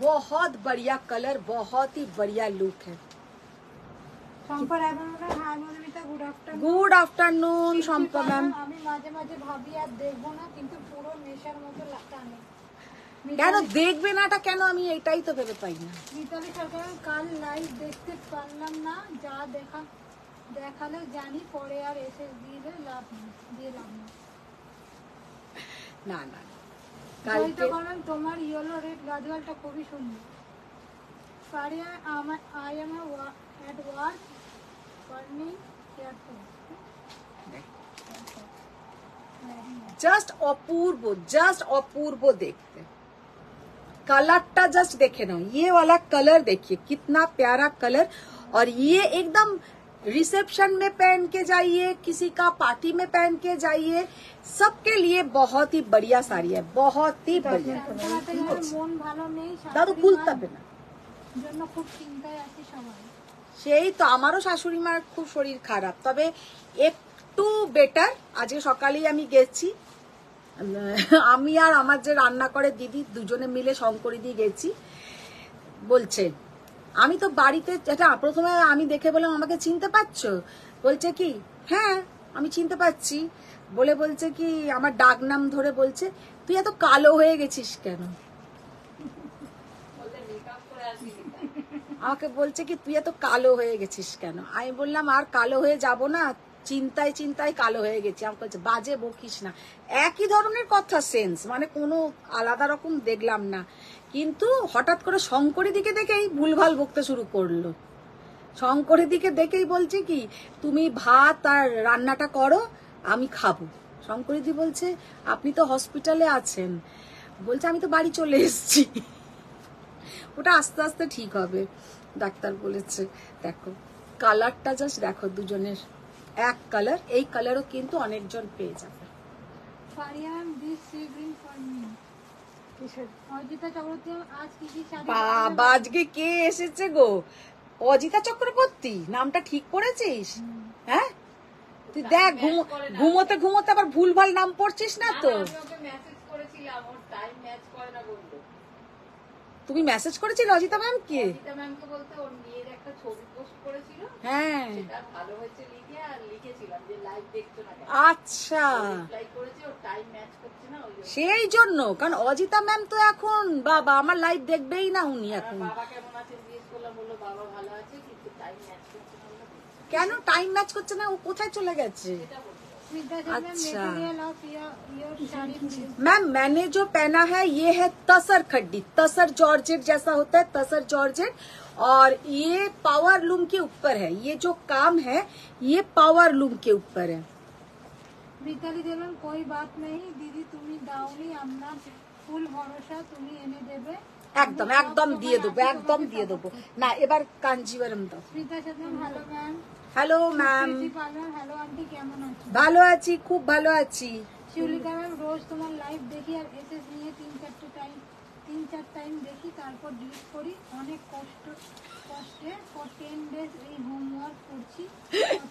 बहुत बढ़िया कलर, बहुत ही बढ़िया लुक है। সম্পার এমনটা hi Madhumita good afternoon. Good afternoon Shampa ma'am. আমি মাঝে মাঝে ভাবি আর দেখবো না, কিন্তু পুরো নেশার মতো টানে। কেন দেখবে না, এটা কেন, আমি এটাই তো ভেবে পাই না। মিতালি সরকার কাল লাইভ দেখতে পারলাম না, যা দেখালে জানি, পরে আর এসে দিয়ে লাভ না। না না, জয়িতা কালকে বলেন তোমার ইয়েলো রেড গাজওয়ালটা খুবই সুন্দর। Sariya I am at work burning airport. Just अपूर्व, जस्ट अपूर्व देखते। कलरटा जस्ट देखे ना, ये वाला कलर देखिए कितना प्यारा कलर। और ये एकदम रिसेप्शन में पहन के जाइए, किसी का पार्टी में पहन के जाइए, सबके लिए बहुत ही बढ़िया साड़ी है, बहुत ही बढ़िया। মন ভালো নেই, দাদু খুলতে হবে না, জন্য খুব চিন্তায় আছি সবাই। সেই তো আমারও শাশুড়ি মার খুব শরীর খারাপ, তবে একটু বেটার। আজকে সকালেই আমি গেছি, আমি আর আমার যে রান্না করে দিদি দুজনে মিলে শঙ্করী দিয়ে গেছি। বলছে আমি তো বাড়িতে, এটা প্রথমে আমি দেখে বললাম আমাকে চিনতে পারছো? বলছে কি হ্যাঁ আমি চিনতে পারছি। বলছে কি আমার ডাক নাম ধরে বলছে তুই এত কালো হয়ে গেছিস কেন। আমাকে বলছে কি তুই এত কালো হয়ে গেছিস কেন। আমি বললাম আর কালো হয়ে যাব না, চিন্তায় চিন্তায় কালো হয়ে গেছি। আমাকে বলছে বাজে বকিস না। একই ধরনের কথা, সেন্স মানে কোনো আলাদা রকম দেখলাম না। কিন্তু হঠাৎ করে শঙ্করী দিকে দেখেই ভুলভাল বকতে শুরু করলো। শঙ্করী দিকে দেখেই বলছে কি তুমি ভাত আর রান্নাটা করো, আমি খাবো। শঙ্করী দি বলছে আপনি তো হসপিটালে আছেন। বলছে আমি তো বাড়ি চলে এসেছি। ওটা আস্তে আস্তে ঠিক হবে, ডাক্তার বলেছে। দেখো কালারটা জাস্ট দেখো, দুজনের এক কালার। এই কালারও কিন্তু অনেকজন পেয়ে যাবে। বাবা আজকে কে এসেছে গো? অজিতা চক্রবর্তী, নামটা ঠিক পড়েছিস? হ্যাঁ তুই দেখ, ঘুমোতে ঘুমোতে আবার ভুলভাল নাম পড়ছিস না তো? তুমি মেসেজ করেছিলে অজিতা ম্যাম কে? হ্যাঁ আচ্ছা, সেই জন্য। কারণ অজিতা ম্যাম তো এখন বাবা আমার লাইভ দেখবেই না উনি এখন। কেন টাইম ম্যাচ করছে না? ও কোথায় চলে গেছে? अच्छा मैम मैंने जो पहना है ये है तसर खड्डी, तसर जॉर्जेट जैसा होता है, तसर जॉर्जेट। और ये पावर लूम के ऊपर है, ये जो काम है ये पावर लूम के ऊपर है। মিতালি দেবেন कोई बात नहीं दीदी, তুমি দাওনি, আমরা ফুল ভরসা, তুমি এনে দেবে। একদম একদম দিয়ে দেবো, একদম দিয়ে দেবো। না এবার কাঞ্জিভারম দাও। স্মিতা সাথে ভালো ma'am. Hello ma'am, parlour, hello aunty, কেমন আছো? ভালো আছি, খুব ভালো আছি। শিউলিকা ম্যাম, রোজ তোমার লাইভ দেখি আর এসএস নিয়ে 3-4 টাইম দেখি, তারপর ডিলিট করি। অনেক কষ্টে ফর 10 ডেজ এই হোমওয়ার্ক করছি।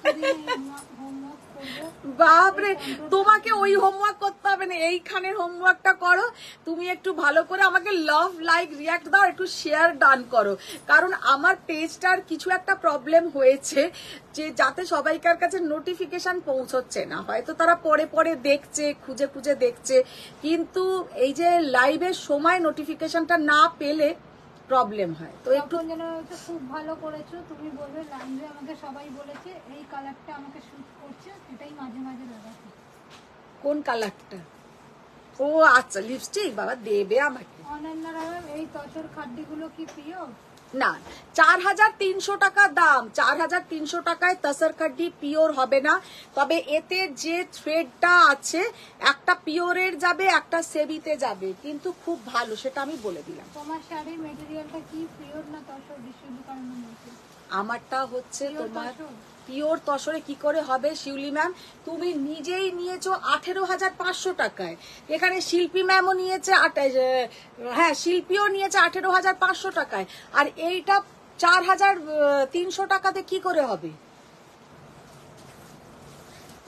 কতদিন এই হোমওয়ার্ক করবো? বাপরে, তোমাকে ওই হোমওয়ার্ক করতে হবে না, এইখানের হোমওয়ার্কটা করো। তুমি একটু ভালো করে আমাকে লাভ, লাইক, রিয়াক্ট দাও, একটু শেয়ার ডান করো। কারণ আমার পেজটার কিছু একটা প্রবলেম হয়েছে, যে যাতে সবাইকার কাছে নোটিফিকেশন পৌঁছচ্ছে না। হয়তো তারা পরে পরে দেখছে, খুঁজে খুঁজে দেখছে, কিন্তু এই যে লাইভের সময় নোটিফিকেশনটা না পেলে প্রবলেম হয়। তো একটু তখন যেন হয়তো খুব ভালো করেছো, তুমি বলবে লাইভে আমাকে সবাই বলেছে এই কালারটা আমাকে শুট করছে, এটাই মাঝে মাঝে লাগাতে। কোন কালারটা? ও আচ্ছা, লিপস্টিক। বাবা দেবে আমাকে। অনন্যা ম্যাম, এই তসর খাদ্যগুলো কি প্রিয়? না, 4300 টাকা দাম। 4300 টাকায় তসর খাড্ডি পিওর হবে না, তবে এতে যে থ্রেডটা আছে, একটা পিওরের যাবে, একটা সেবিতে যাবে, কিন্তু খুব ভালো, সেটা আমি বলে দিলাম। তোমার শাড়ির মেটেরিয়ালটা কি পিওর না তসর? বিশ্ববিদ্যালয় আমারটা হচ্ছে Pure তোমার তসর? পিওর তসরে কি করে হবে শিউলি ম্যাম? তুমি নিজেই নিয়েছো 18,500 টাকায়, এখানে শিল্পী ম্যামও নিয়েছে হ্যাঁ, শিল্পীও নিয়েছে 18,500 টাকায়, আর এইটা 4,300 টাকাতে কি করে হবে?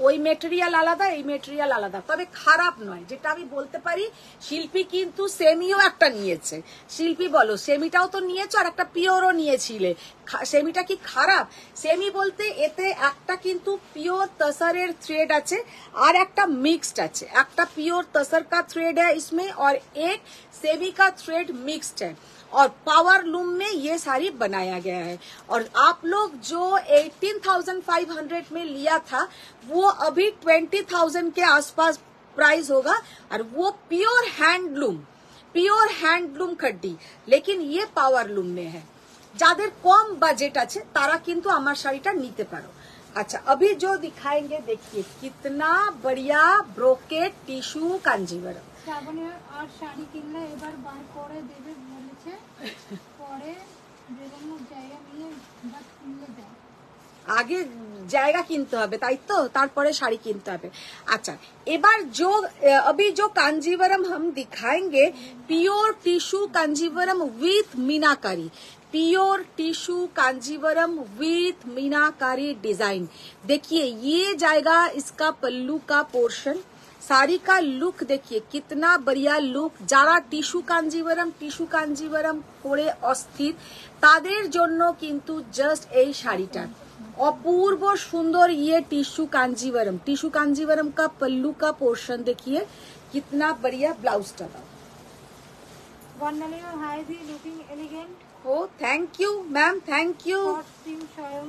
ওই মেটেরিয়াল আলাদা, এই মেটেরিয়াল আলাদা, তবে খারাপ নয়। যেটা আমি বলতে পারি, শিল্পী কিন্তু সেমিও একটা নিয়েছে। শিল্পী বলো, সেমিটাও তো নিয়েছো, আর একটা পিওরও নিয়েছিলে। সেমিটা কি খারাপ? সেমি বলতে এতে একটা কিন্তু পিওর তসরের থ্রেড আছে, আর একটা মিক্সড আছে। একটা पियोर तसर का थ्रेड है इसमें, और एक सेमी का थ्रेड मिक्स्ड है, और पावर लूम में ये सारी बनाया गया है। और आप लोग जो 18,500 में लिया था, वो अभी 20,000 के आसपास प्राइस होगा, और वो प्योर हैंडलूम खड्डी, लेकिन ये पावर लूम में है। যাদের কম বাজেট আছে তারা কিন্তু আমার শাড়িটা নিতে পারো। अच्छा, अभी जो दिखाएंगे, देखिए कितना बढ़िया ब्रोकेट टिश्यू कांजीवरम। শ্রাবণী আর শাড়ি কিনলে এবার বার করে দেবে বলেছে, পরে বেরোনোর জায়গা নিয়ে বাট কিনলে যায়। আগে জায়গা কিনতে হবে, তাই তো, তারপরে শাড়ি কিনতে হবে। আচ্ছা, এবার अभी जो कांजीवरम हम दिखाएंगे, pure tissue Kanjeevaram with meenakari, pure tissue Kanjeevaram with meenakari design. देखिए ये जाएगा इसका पल्लू का पोर्शन। साड़ी का लुक देखिए कितना बढ़िया लुक। যারা টিস্যু কাঞ্জিভারাম পরে অস্থির, তাদের জন্য কিন্তু জাস্ট এই শাড়িটা अपूर्व सुंदर। ये टिश्यू कांजीवरम का पल्लू का पोर्शन देखिए कितना बढ़िया। ब्लाउज का বর্ণালী হাই দি, looking elegant. Oh thank you ma'am, thank you. Team Swayam.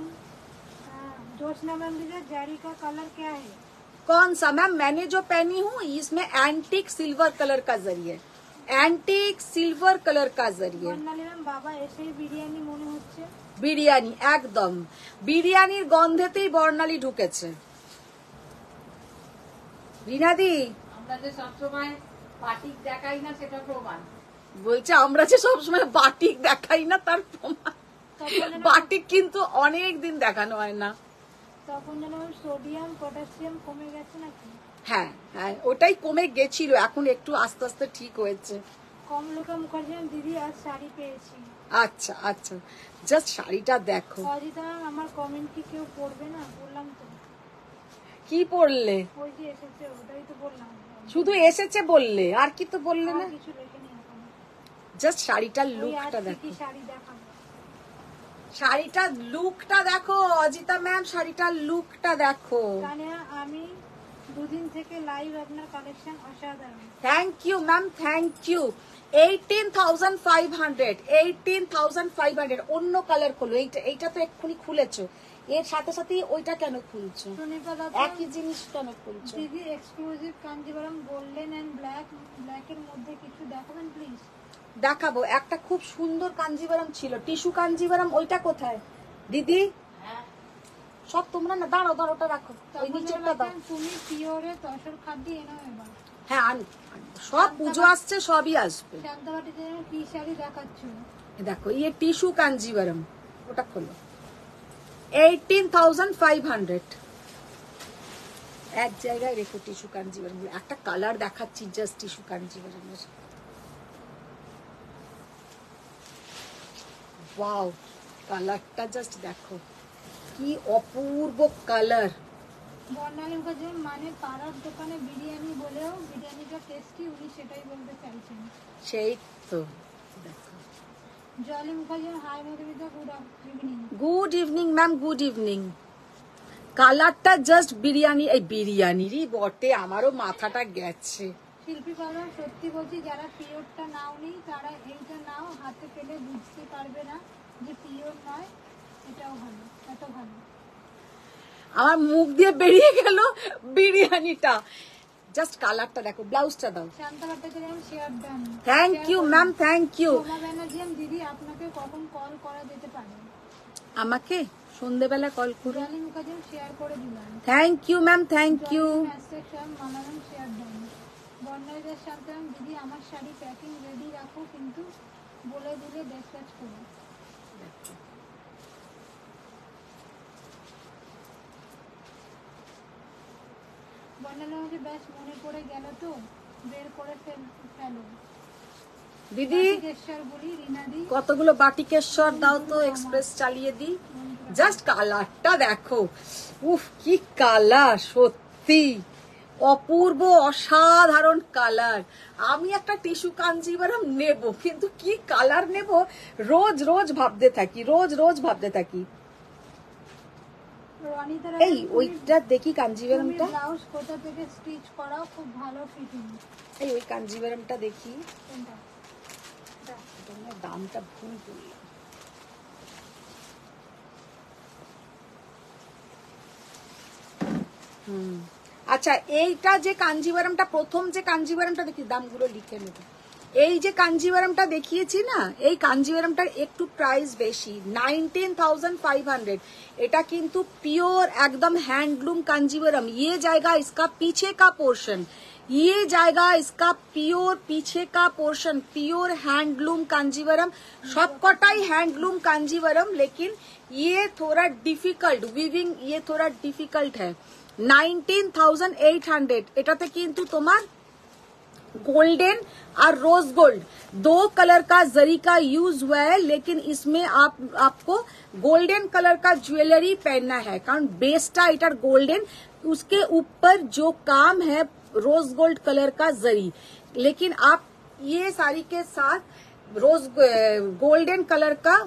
Joshna ma'am दीजिए, जारी का कलर क्या है? कौन सा मैम? मैंने जो पहनी हूँ इसमें एंटीक सिल्वर कलर का जरिए, एंटीक सिल्वर कलर का जरिए। বর্ণালী ম্যাম, বাবা এসেই বিরিয়ানি মনে হচ্ছে। বিরিয়ানি, একদম বিরিয়ানির গন্ধেতেই বর্ণালী ঢুকেছে। রিনাদি, আমরা যে সবসময় বাটিক দেখাই না সেটা প্রমাণ। বলছে আমরা যে সবসময় বাটিক দেখাই না তার প্রমাণ। বাটিক কিন্তু অনেক দিন দেখানো হয় না। তখন যেন সোডিয়াম পটাশিয়াম কমে গেছে নাকি? হ্যাঁ হ্যাঁ, ওটাই কমে গেছিল, এখন একটু আস্তে আস্তে ঠিক হয়েছে। কমলকা মুখার্জি, দিদি আজ শাড়ি পেয়েছি। আচ্ছা আচ্ছা, জাস্ট শাড়িটা দেখো। অজিতা ম্যাম, আমার কমেন্ট কি কেউ পড়বে না? বললাম তো। কি পড়লে? ওই যে এসেছে ওটাই তো বললাম। শুধু এসেছে বললে, আর কি তো বললে না? আর কিছু লেখেনি এখন। জাস্ট শাড়িটার ওই লুকটা আজ দেখো, কি শাড়ি দেখাবো। শাড়িটার লুকটা দেখো অজিতা ম্যাম, শাড়িটার লুকটা দেখো। তানিয়া, আমি দুদিন থেকে লাইভ, আপনার কালেকশন অসাধারণ। Thank you ma'am, thank you. 18,500 অন্য কালার খোলো। এইটা তো এক্ষুনি খুলেছো, এর সাথে সাথে ওইটা কেন খুলছো? সুনিতা দত্ত, একই জিনিস কেন খুলছো? দিদি এক্সক্লুসিভ কাঞ্জিভারাম গোল্ডেন এন্ড ব্ল্যাকের মধ্যে কিছু দেখাবেন প্লিজ। দেখাবো, একটা খুব সুন্দর কাঞ্জিভারাম ছিল, টিস্যু কাঞ্জিভারাম, ওইটা কোথায় দিদি? সব তোমরা না, দাঁড়াও দাঁড়াও, ওটা রাখো, ওই নিচেরটা দাও। তুমি পিওরে তসর খাদ্য এনো এবার। হ্যাঁ সব পুজো আসছে, সবই আসবে। শান্তাবাটি যে কি শাড়ি দেখাচ্ছ? দেখো, ইয়ে টিস্যু কাঞ্জিভারাম, ওটা খোলো। 18,500। এক জায়গায় রেখো টিস্যু কাঞ্জিভারাম, একটা কালার দেখাচ্ছি জাস্ট টিস্যু কাঞ্জিভারামের। ওয়াও, কালারটা জাস্ট দেখো কি অপূর্ব কালার। বর্ণালী মুখার্জি মানে পাড়ার দোকানে বিরিয়ানি বলেও বিরিয়ানিটা টেস্টি, উনি সেটাই বলতে চাইছেন। সেই তো দেখো। Jolly Mukherjee hi Madhumita, good evening. Good evening ma'am, good evening. কালারটা জাস্ট বিরিয়ানি, এই বিরিয়ানিরই বটে, আমারও মাথাটা গেছে। শিল্পী পার্লার সত্যি বলছি, যারা পিওরটা নাওনি তারা এইটা নাও, হাতে পেলে বুঝতে পারবে না যে পিওর নয়। এটাও ভালো, এত ভালো। আমার মুখ দিয়ে বেরিয়ে গেল বিরিয়ানিটা। জাস্ট কালারটা দেখো, ব্লাউজটা দাও। Shanta Bhattacharya share done. Thank you ma'am, thank you. Soma Banerjee দিদি, আপনাকে কখন কল করা যেতে পারে? আমাকে সন্ধ্যেবেলা কল করো। জলি মুখার্জি শেয়ার করে দিলাম। Thank you ma'am, thank you. Malaram share done. বর্ণালীদের শান্তারাম দিদি, আমার শাড়ি প্যাকিং রেডি রাখো, কিন্তু বলে দিলে ডিসপ্যাচ করো। বর্ণালী আমাকে ব্যাস মনে পড়ে গেল তো, বের করে ফেলো। দিদি বলি রিনাদি, কতগুলো বাটিকেশ্বর দাও তো, এক্সপ্রেস চালিয়ে দি। জাস্ট কালারটা দেখো, উফ কি কালার, সত্যি অপূর্ব অসাধারণ কালার। আমি একটা টিস্যু কাঞ্জিভারাম নেব, কিন্তু কি কালার নেব রোজ রোজ ভাবতে থাকি, রোজ রোজ ভাবতে থাকি। এই ওইটা দেখি কাঞ্জিভারামটা, ব্লাউজ কোথা থেকে স্টিচ করাও, খুব ভালো ফিটিং। এই ওই কাঞ্জিভারামটা দেখি। কোনটা? দামটা ভুল বললাম। আচ্ছা, এইটা যে কাঞ্জিভারামটা, প্রথম যে কাঞ্জিভারামটা দেখি, দামগুলো লিখে নেব। এই যে কাঞ্জিভারামটা দেখিয়েছি না, এই কাঞ্জিভারামটার একটু প্রাইস বেশি, 19,500। এটা কিন্তু পিওর एकदम हैंडलूम कांजीवरम। ये जाएगा इसका पीछे का पोर्शन, ये जाएगा इसका प्योर पीछे का पोर्शन, प्योर हैंडलूम कांजीवरम। सबकटाई हैंडलूम कांजीवरम, लेकिन ये थोड़ा डिफिकल्ट वीविंग, ये थोड़ा डिफिकल्ट है। 19,800। এটাতে কিন্তু তোমার गोल्डन और रोज गोल्ड दो कलर का जरी का यूज हुआ है, लेकिन इसमें आपको गोल्डन कलर का ज्वेलरी पहनना है, कारण बेसटा इटर गोल्डन, उसके ऊपर जो काम है रोज गोल्ड कलर का जरी। लेकिन आप ये साड़ी के साथ रोज गोल्डन कलर का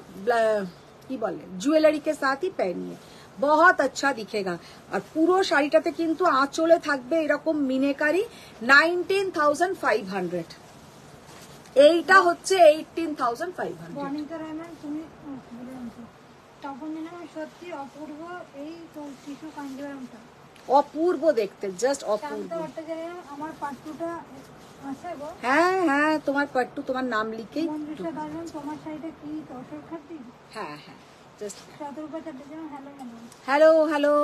की बोले ज्वेलरी के साथ ही पहनिए, बहुत अच्छा दिखेगा। और পুরো শাড়িটাতে কিন্তু আঁচলে থাকবে এরকম মিনেকারি। 19,500। এইটা হচ্ছে 18,500। বনিতা রায়না, তুমি তখন সত্যি অপূর্ব এই টিস্যু কাঞ্জিভারামটা, অপূর্ব দেখতে, জাস্ট অপূর্ব। শান্তা ভট্টাচার্য আমার পাট্টুটা আছে গো। হ্যাঁ হ্যাঁ, তোমার পাট্টু, তোমার নাম লিখেই। মঞ্জুষা দারুন, তোমার শাড়িটা কি তসর খাতি? হ্যাঁ হ্যাঁ, just Shatarupa Chattopadhyay, hello hello. Hello hello.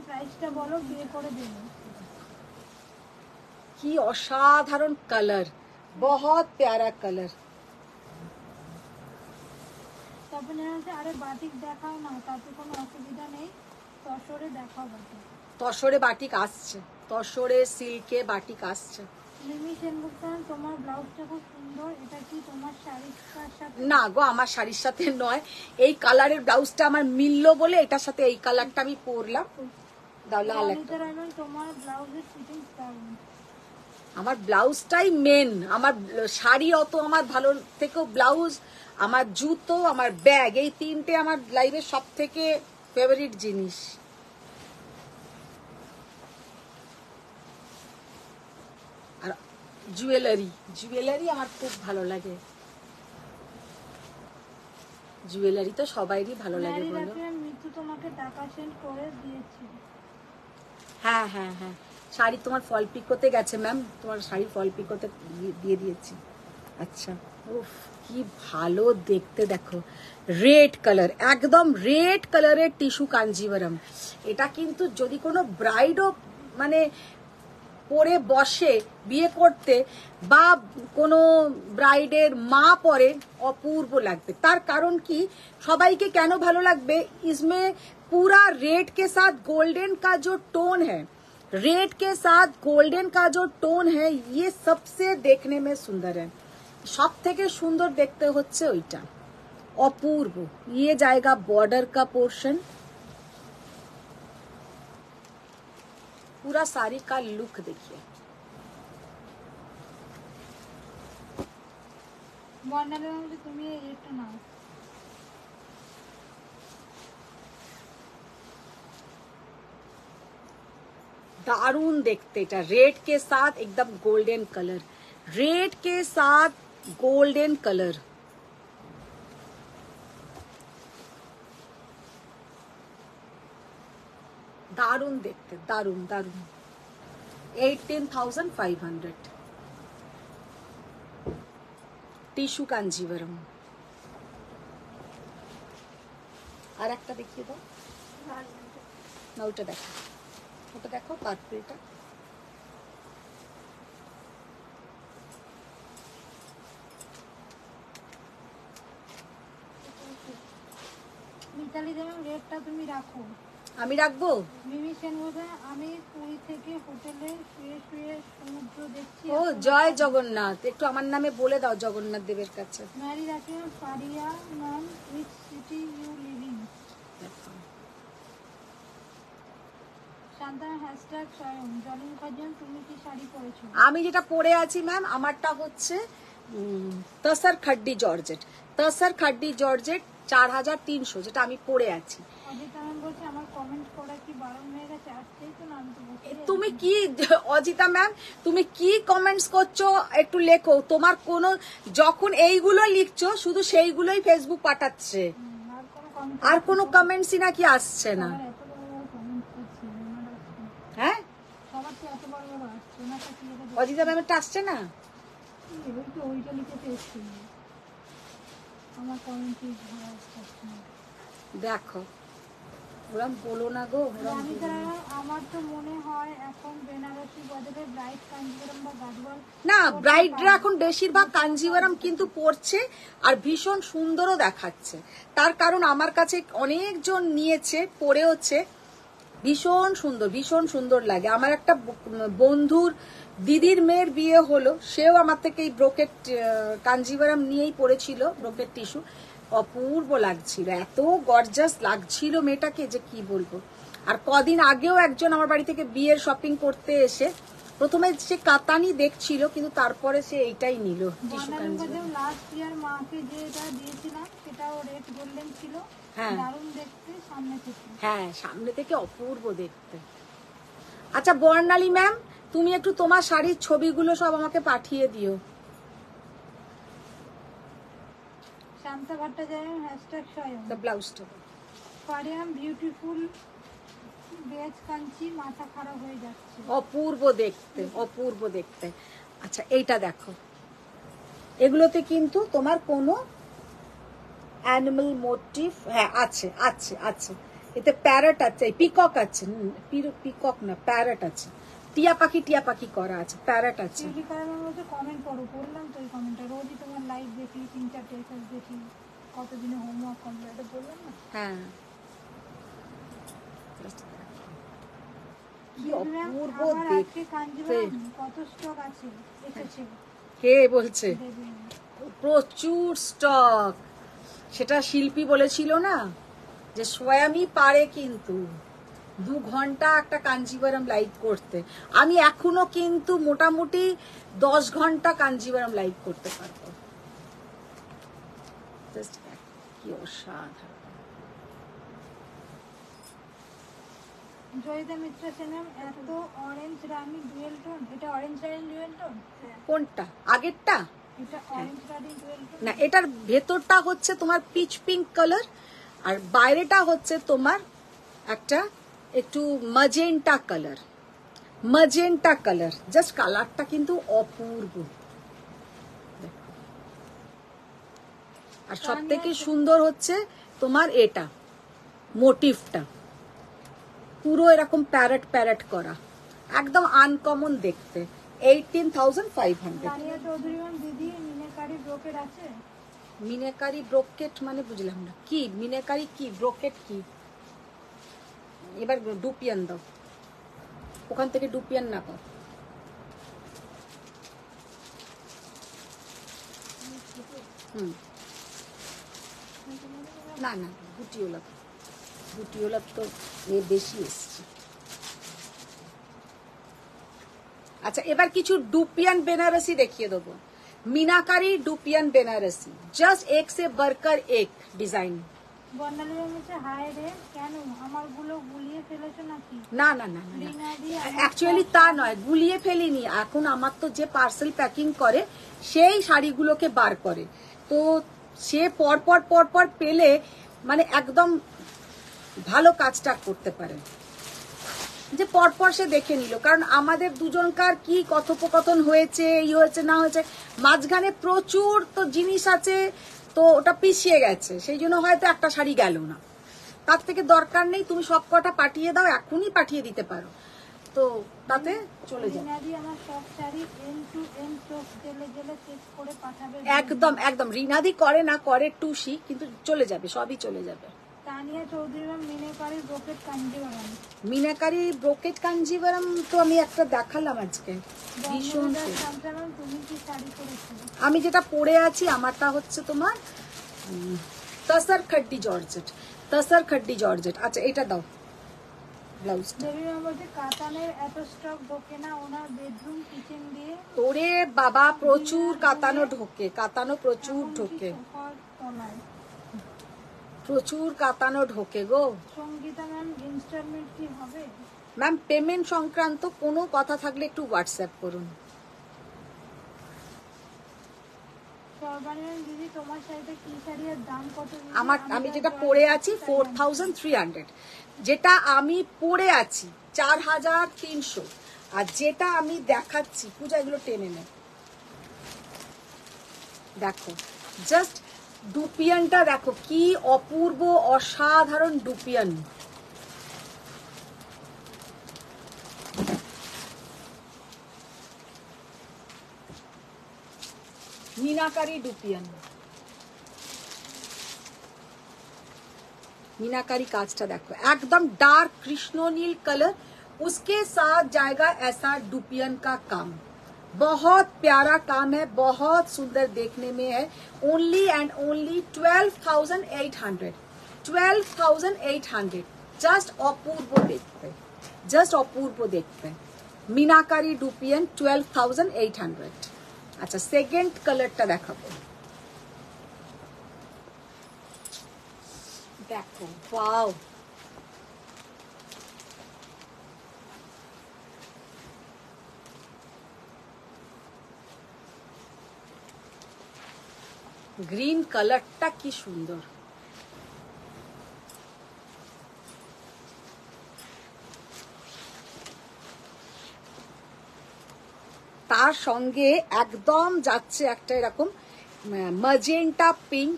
প্রাইসটা বলো, বিয়ে করে দেবো। কি অসাধারণ কালার, बहुत प्यारा कलर। তারপর জানাচ্ছে, আরে বাটিক দেখাও না, তাতে কোনো অসুবিধা নেই, তসরে দেখাও বাটিক। তসরে বাটিক আসছে, তসরে সিল্কে বাটিক আসছে। লিমি সেনগুপ্তা, তোমার ব্লাউজটা খুব সুন্দর, এটা কি তোমার শাড়ির সাথে? না গো, আমার শাড়ির সাথে নয়, এই কালারের ব্লাউজটা আমার মিললো বলে এটার সাথে এই কালারটা আমি পরলাম। দাও লাল একটা। তোমার ব্লাউজের ফিটিং দারুণ। আমার ব্লাউজটাই মেন, আমার শাড়ি অত আমার ভালো থেকেও ব্লাউজ, আমার জুতো, আমার ব্যাগ, এই তিনটে আমার লাইফের সব থেকে ফেভারিট জিনিস। আর জুয়েলারি, জুয়েলারি আমার খুব ভালো লাগে। জুয়েলারি তো সবাইরই ভালো লাগে বলো। মৃত্যু তোমাকে টাকা সেন্ড করে দিয়েছে। হ্যাঁ হ্যাঁ হ্যাঁ, শাড়ি তোমার ফল পিকোতে গেছে ম্যাম, তোমার শাড়ি ফল পিকোতে দিয়ে দিয়েছি। আচ্ছা, উফ কি ভালো দেখতে দেখো, রেড কালার, একদম রেড কালারের টিস্যু কাঞ্জিভারাম। এটা কিন্তু যদি কোনো ব্রাইডও মানে পরে বসে বিয়ে করতে বা কোনো ব্রাইডের মা পরে অপূর্ব লাগবে। তার কারণ কি, সবাইকে কেন ভালো লাগবে, इसमें पूरा रेड के साथ गोल्डन का जो टोन है, रेड के साथ गोल्डन का जो टोन है, ये सबसे देखने में सुंदर है। सब থেকে সুন্দর দেখতে হচ্ছে ওইটা, অপূর্ব। ये जाएगा बॉर्डर का पोर्शन, पूरा साड़ी का लुक देखिए। বর্ণালী ম্যাম তুমি এটা নাও। दारुण देखते, এটা रेड के साथ एकदम गोल्डन कलर, रेड के साथ गोल्डन कलर। दारुण देखते, दारुण दारुण। 18,500 টিস্যু কাঞ্জিভরম। আর একটা দেখিয়ে দাও না, ওটা দেখো, ওটা দেখো পার্পলটা। মিতালি দেবী রেটটা তুমি রাখো। আমি রাখবো। মিমি সেন বলছে আমি পুরী থেকে হোটেলে শুয়ে শুয়ে সমুদ্র দেখছি। ও জয় জগন্নাথ, একটু আমার নামে বলে দাও জগন্নাথ দেবের কাছে। ম্যারি রাখে Faria ma'am, which city you living? Shanta hashtag Swayam. Johnny Mukherjee তুমি কি শাড়ি পরেছো? আমি যেটা পরে আছি ম্যাম, আমারটা হচ্ছে তসর খাড্ডি জর্জেট, তসর খাড্ডি জর্জেট 4,300, যেটা আমি পরে আছি। অজিতা ম্যাম বলছে আমার কমেন্ট করা কি বারণ হয়ে গেছে, আসছেই তো না, আমি তো বসে আছি। তুমি কি অজিতা ম্যাম, তুমি কি কমেন্টস করছো একটু লেখো। তোমার কোনো, যখন এইগুলো লিখছো শুধু সেইগুলোই ফেসবুক পাঠাচ্ছে, আর কোনো কমেন্ট আর কোনো কমেন্টসই নাকি আসছে না। এত বড় বড় কমেন্ট করছে আমার আসছে। হ্যাঁ সবার তো এত বড় বড় আসছে না, কি এটা অজিতা ম্যামেরটা আসছে না। ওই তো ওইটা লিখেতে এসছে আমার কমেন্ট ভালো আসছে না। দেখো ওরম বলো না গো, ওরম আমি বলো তো না। আমার তো মনে হয় এখন বেনারসি বদলে ব্রাইট কাঞ্জিভরম বা গাদওয়াল। না, ব্রাইডরা এখন বেশিরভাগ কাঞ্জিভারাম কিন্তু পরছে আর ভীষণ সুন্দরও দেখাচ্ছে। তার কারণ আমার কাছে অনেকজন নিয়েছে, পরেওছে, ভীষণ সুন্দর, ভীষণ সুন্দর লাগে। আমার একটা বন্ধুর দিদির মেয়ের বিয়ে হলো, সেও আমার থেকে এই ব্রোকেট কাঞ্জিভারাম নিয়েই পরেছিল, ব্রোকেট টিস্যু। অপূর্ব লাগছিল, এত গর্জাস লাগছিল মেয়েটাকে যে কি বলবো। আর কদিন আগেও একজন আমার বাড়ি থেকে বিয়ের শপিং করতে এসে প্রথমে সে কাতানি দেখছিল, কিন্তু তারপরে সে এইটাই নিল টিস্যু কাঞ্জিভারাম। লাস্ট ইয়ার মাকে যেটা দিয়েছিলাম সেটাও রেড গোল্ডেন ছিল, হ্যাঁ দারুণ দেখতে সামনে থেকে। হ্যাঁ, সামনে থেকে অপূর্ব দেখতে। আচ্ছা বর্ণালী ম্যাম, তুমি একটু তোমার শাড়ির ছবিগুলো সব আমাকে পাঠিয়ে দিও। শান্তা ভট্টাচার্য হ্যাশট্যাগ স্বয়ং। দ্য ব্লাউজটা ফারিয়াম বিউটিফুল বেজ কাঞ্চি, মাথা খারাপ হয়ে যাচ্ছে। অপূর্ব দেখতে, অপূর্ব দেখতে। আচ্ছা এইটা দেখো, এগুলোতে কিন্তু তোমার কোনো অ্যানিমাল মোটিভ, হ্যাঁ আছে আছে আছে, এতে প্যারট আছে, পিকক আছে, পিকক না প্যারট আছে, টিয়া পাখি করা আছে, প্যারট আছে। কমেন্ট করো, পড়লাম তো এই কমেন্টটা, রোজই তোমার লাইভ দেখি, 3-4 টেক্সট দেখি, কতদিনে হোমওয়ার্ক কমপ্লিট, এটা বললাম না। হ্যাঁ কি অপূর্ব দেখতে। কত স্টক আছে এসেছে? কে বলছে? প্রচুর স্টক। সেটা শিল্পী বলেছিল না যে স্বয়ংই পারে কিন্তু 2 ঘন্টা একটা কাঞ্জিভারাম লাইভ করতে। আমি এখনো কিন্তু মোটামুটি 10 ঘন্টা কাঞ্জিভারাম লাইভ করতে পারবো। কি অসাধারণ। জয়িতা মিত্র সেনম, এত অরেঞ্জ রানী ডুয়েল টোন, এটা অরেঞ্জ রানী ডুয়েল টোন? কোনটা? আগেরটা? এটা অরেঞ্জ রানী ডুয়েল টোন না, এটার ভেতরটা হচ্ছে তোমার পিচ পিঙ্ক কালার, আর বাইরেটা হচ্ছে তোমার একটা একটু magenta colour, magenta colour. Just কালারটা কিন্তু অপূর্ব। আর সব থেকে সুন্দর হচ্ছে তোমার এটা মোটিভটা পুরো এরকম প্যারট প্যারট করা, একদম আনকমন দেখতে। 18,500। তানিয়া চৌধুরী ম্যাম, দিদি মিনাকারি ব্রোকেট আছে? মিনাকারি ব্রোকেট মানে বুঝলাম না, কি মিনাকারি কি ব্রোকেট কি? এবার ডুপিয়ান দাও, ওখান থেকে ডুপিয়ান না পাও। না না, গুটিওলা, গুটিওলা তো বেশি এসছে। আচ্ছা, এবার কিছু ডুপিয়ান বেনারসি দেখিয়ে দেবো। मीनाकारी डुपियन बेनारसी, जस्ट एक से बढ़कर एक डिजाइन। বর্ণালী ম্যাম হচ্ছে হাই রে, কেন আমারগুলো গুলিয়ে ফেলেছো নাকি? না না না না, অ্যাকচুয়ালি তা নয়, গুলিয়ে ফেলিনি। এখন আমার তো যে পার্সেল প্যাকিং করে সেই শাড়িগুলোকে বার করে, তো সে পরপর পরপর পেলে মানে একদম ভালো কাজটা করতে পারে, যে পরপর সে দেখে নিল। কারণ আমাদের দুজনকার কি কথোপকথন হয়েছে, এই হয়েছে না হয়েছে, মাঝখানে প্রচুর তো জিনিস আছে, তো ওটা পিছিয়ে গেছে, সেই জন্য হয়তো একটা শাড়ি গেল না। তার থেকে দরকার নেই, তুমি সব কটা পাঠিয়ে দাও, এখনই পাঠিয়ে দিতে পারো, তো তাতে চলে যাবে। রিনাদি আমার সব শাড়ি এন্ড টু এন্ড চোখ গেলে গেলে চেক করে পাঠাবে। একদম একদম, রিনাদি করে না করে টুসি, কিন্তু চলে যাবে, সবই চলে যাবে। Tania Chowdhury ma'am, meenakari brocade Kanjivaram. Meenakari brocade Kanjivaram তো আমি একটা দেখালাম আজকে, ভীষণ সুন্দর। তুমি কি শাড়ি পরেছো? আমি যেটা পরে আছি আমারটা হচ্ছে তোমার তসর খড্ডি জর্জেট, তসর খড্ডি জর্জেট। আচ্ছা, এটা দাও ব্লাউজ। দেবী ম্যাম বলছে কাতানের এত স্টক ঢোকে না ওনার বেডরুম কিচেন দিয়ে। তোরে বাবা, প্রচুর কাতানো ঢোকে, কাতানো প্রচুর ঢোকে, সোফার তলায় প্রচুর কাতানো ঢোকে গো। সঙ্গীতা ম্যাম, ইনস্টলমেন্ট কি হবে? ম্যাম, পেমেন্ট সংক্রান্ত কোনো কথা থাকলে একটু হোয়াটসঅ্যাপ করুন। সর্বাণী ম্যাম, দিদি তোমার শাড়িটা কি শাড়ি আর দাম কত? আমি যেটা পরে আছি 4300, যেটা আমি পরে আছি 4300, আর যেটা আমি দেখাচ্ছি, পূজা এগুলো টেনে নে, দেখো জাস্ট ডুপিয়ানটা দেখো, কি অপূর্ব অসাধারণ ডুপিয়ান। मीनाकारी डुपियन, मीनाकारी काजटा देखो, एकदम डार्क कृष्ण नील कलर, उसके साथ जाएगा ऐसा डुपियन का काम। बहुत प्यारा काम है, बहुत सुंदर देखने में है। Only and only 12,800, 12,800। जस्ट अपूर्व देखते, जस्ट अपूर्व देखते। मीनाकारी डुपियन 12,800। अच्छा, सेकेंड कलरটা দেখাবো, দেখো ওয়াও, গ্রিন কালারটা কি সুন্দর। তার সঙ্গে একদম যাচ্ছে একটা এরকম मजेंटा पिंक,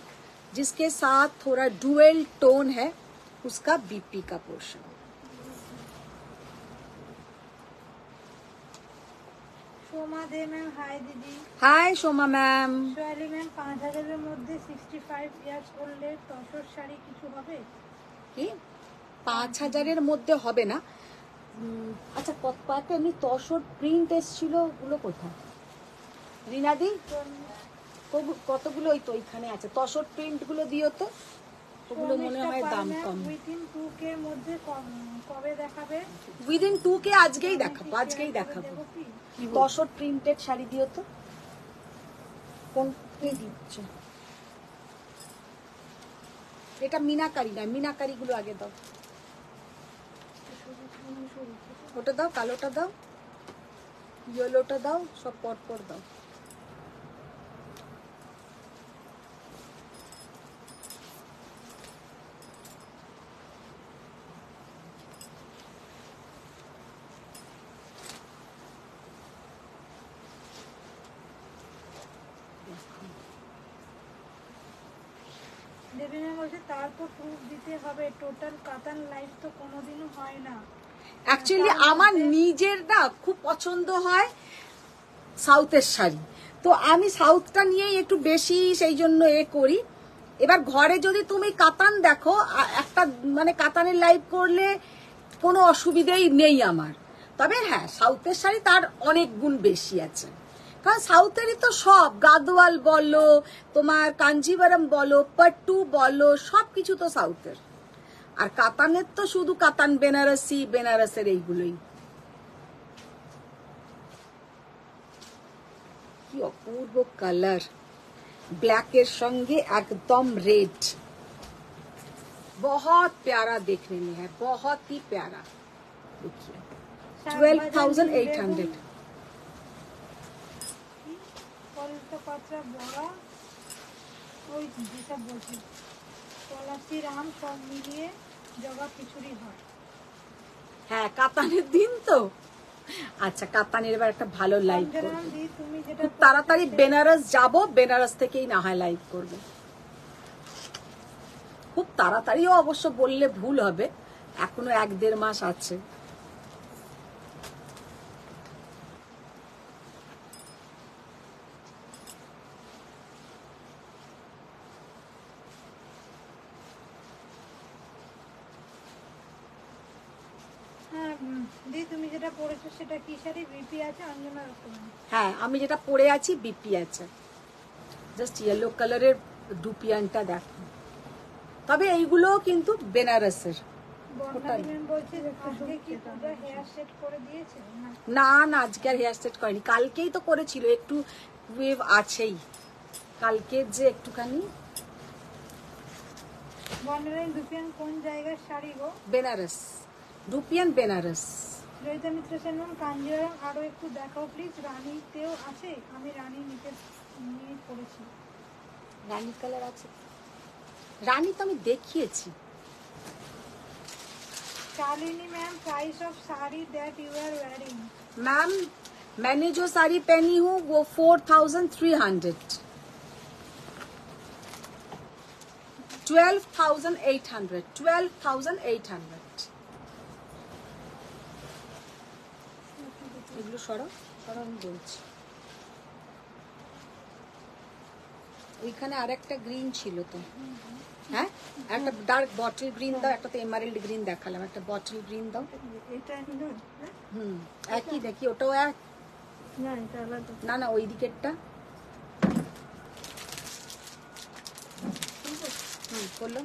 जिसके साथ थोड़ा डुअल टोन है, उसका बीपी का पोर्शन। সোমা দে ম্যাম, হাই দিদি। हाय सोमा मैम। সোয়ালি ম্যাম, 5000 এর মধ্যে 65 ইয়ার্স ওল্ডের তসর শাড়ি কিছু হবে কি? 5000 এর মধ্যে হবে না। আচ্ছা, কতটা এমনি তসর প্রিন্ট এসেছিল, ওগুলো কোথায় রিনাদি? কতগুলো? ওই তো ওইখানে আছে, তসর প্রিন্ট গুলো দিও তো, ওগুলো মনে হয় দাম কম। উইদিন 2K এর মধ্যে কবে দেখাবে? উইদিন 2K আজকেই দেখাবো, আজকেই দেখাবো। তসর প্রিন্টেড শাড়ি দিও তো, কোন দিচ্ছ? এটা মিনাকারি না, মিনাকারি গুলো আগে দাও, ওটা দাও, কালোটা দাও, ইয়েলোটা দাও, সব পর পর দাও। দেবী ম্যাম বলছে তারপর প্রুফ দিতে হবে, টোটাল কাতান লাইফ তো কোনোদিনও হয় না। অ্যাকচুয়ালি আমার নিজের না খুব পছন্দ হয় সাউথের শাড়ি, তো আমি সাউথটা নিয়েই একটু বেশি সেই জন্য করি। এবার ঘরে যদি তুমি কাতান দেখো, একটা মানে কাতানের লাইভ করলে কোনো অসুবিধেই নেই আমার। তবে হ্যাঁ, সাউথের শাড়ি তার অনেক গুণ বেশি আছে, কারণ সাউথেরই তো সব, গাদোয়াল বলো, তোমার কাঞ্জিভারম বলো, পট্টু বলো, সবকিছু তো সাউথের। আর কাতানের তো শুধু কাতান, বেনারসি, বেনারসের এইগুলোই। কি অপূর্ব কালার, ব্ল্যাকের সঙ্গে একদম রেড, बहुत प्यारा देखने में है, बहुत ही प्यारा। देखिए 12,800। ওই যেসব বলছি পলাশি রাম সব মিলিয়ে জগা খিচুড়ি হয়। হ্যাঁ, কাতানের দিন তো। আচ্ছা, কাতানের এবার একটা ভালো লাইভ করব, তুমি যেটা খুব তাড়াতাড়ি বেনারস যাব, বেনারস থেকেই না হয় লাইভ করব। খুব তাড়াতাড়িও অবশ্য বললে ভুল হবে, এখনো 1-1.5 মাস আছে। হ্যাঁ দি তুমি যেটা পরেছো সেটা কি শাড়ি? বিপি আছে অঞ্জনা রকমের। হ্যাঁ, আমি যেটা পরে আছি বিপি আছে, জাস্ট ইয়েলো কালারের ডুপিয়ানটা দেখো। তবে এইগুলো কিন্তু বেনারসের। বর্ণালী ম্যাম বলছে আজকে কি পূজা হেয়ার সেট করে দিয়েছে? না না, আজকে আর হেয়ার সেট করেনি, কালকেই তো করেছিল, একটু ওয়েভ আছেই কালকে যে একটুখানি। বর্ণালী দুপিয়ান কোন জায়গার শাড়ি গো? বেনারস, ডুপিয়ান বেনারস। জয়িতা মিত্র সেন ম্যাম কাঞ্জিভারম আরো একটু দেখাও প্লিজ। রানীতেও আছে? আমি রানী নিয়ে পড়েছি। রানী কালার আছে, রানী তো আমি দেখিয়েছি। Shalini ma'am price of sari that you are wearing? Ma'am, मैंने जो साड़ी पहनी हूँ वो 4,300, 12,800, 12,800। এগুলো সরো সরো, আমি বলছি। ওইখানে আরেকটা গ্রিন ছিল তো, হ্যাঁ একটা ডার্ক বটল গ্রিন দাও, একটা তো এমারেল্ড গ্রিন দেখালাম, একটা বটল গ্রিন দাও। এটা নিলো একই দেখি, ওটাও এক। না এটা আলাদা। না না, ওই দিকেরটা। বললো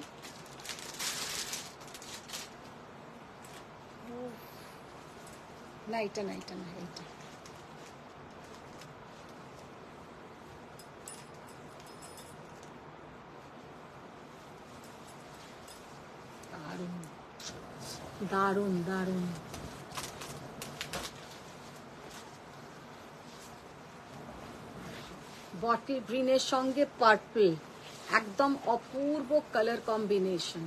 না, এটা না, এটা না, এইটা। দারুণ দারুণ। বটল গ্রিনের সঙ্গে পার্পল, একদম অপূর্ব কালার কম্বিনেশন।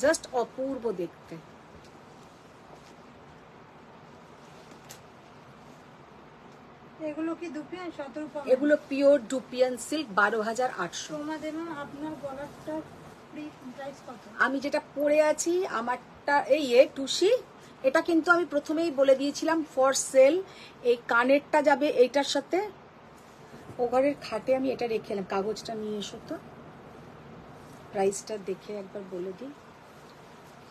জাস্ট অপূর্ব দেখতে। এগুলো কি দুপিয়ান? শতরূপা এগুলো পিওর ডুপিয়ান সিল্ক, 12,800। তোমাদের আপনার গলাটা প্রাইস কত? আমি যেটা পরে আছি আমারটা এই টুসি, এটা কিন্তু আমি প্রথমেই বলে দিয়েছিলাম ফর সেল। এই কানেরটা যাবে এইটার সাথে। ও ঘরের খাটে আমি এটা রেখে এলাম, কাগজটা নিয়ে এসো তো, প্রাইসটা দেখে একবার বলে দিই।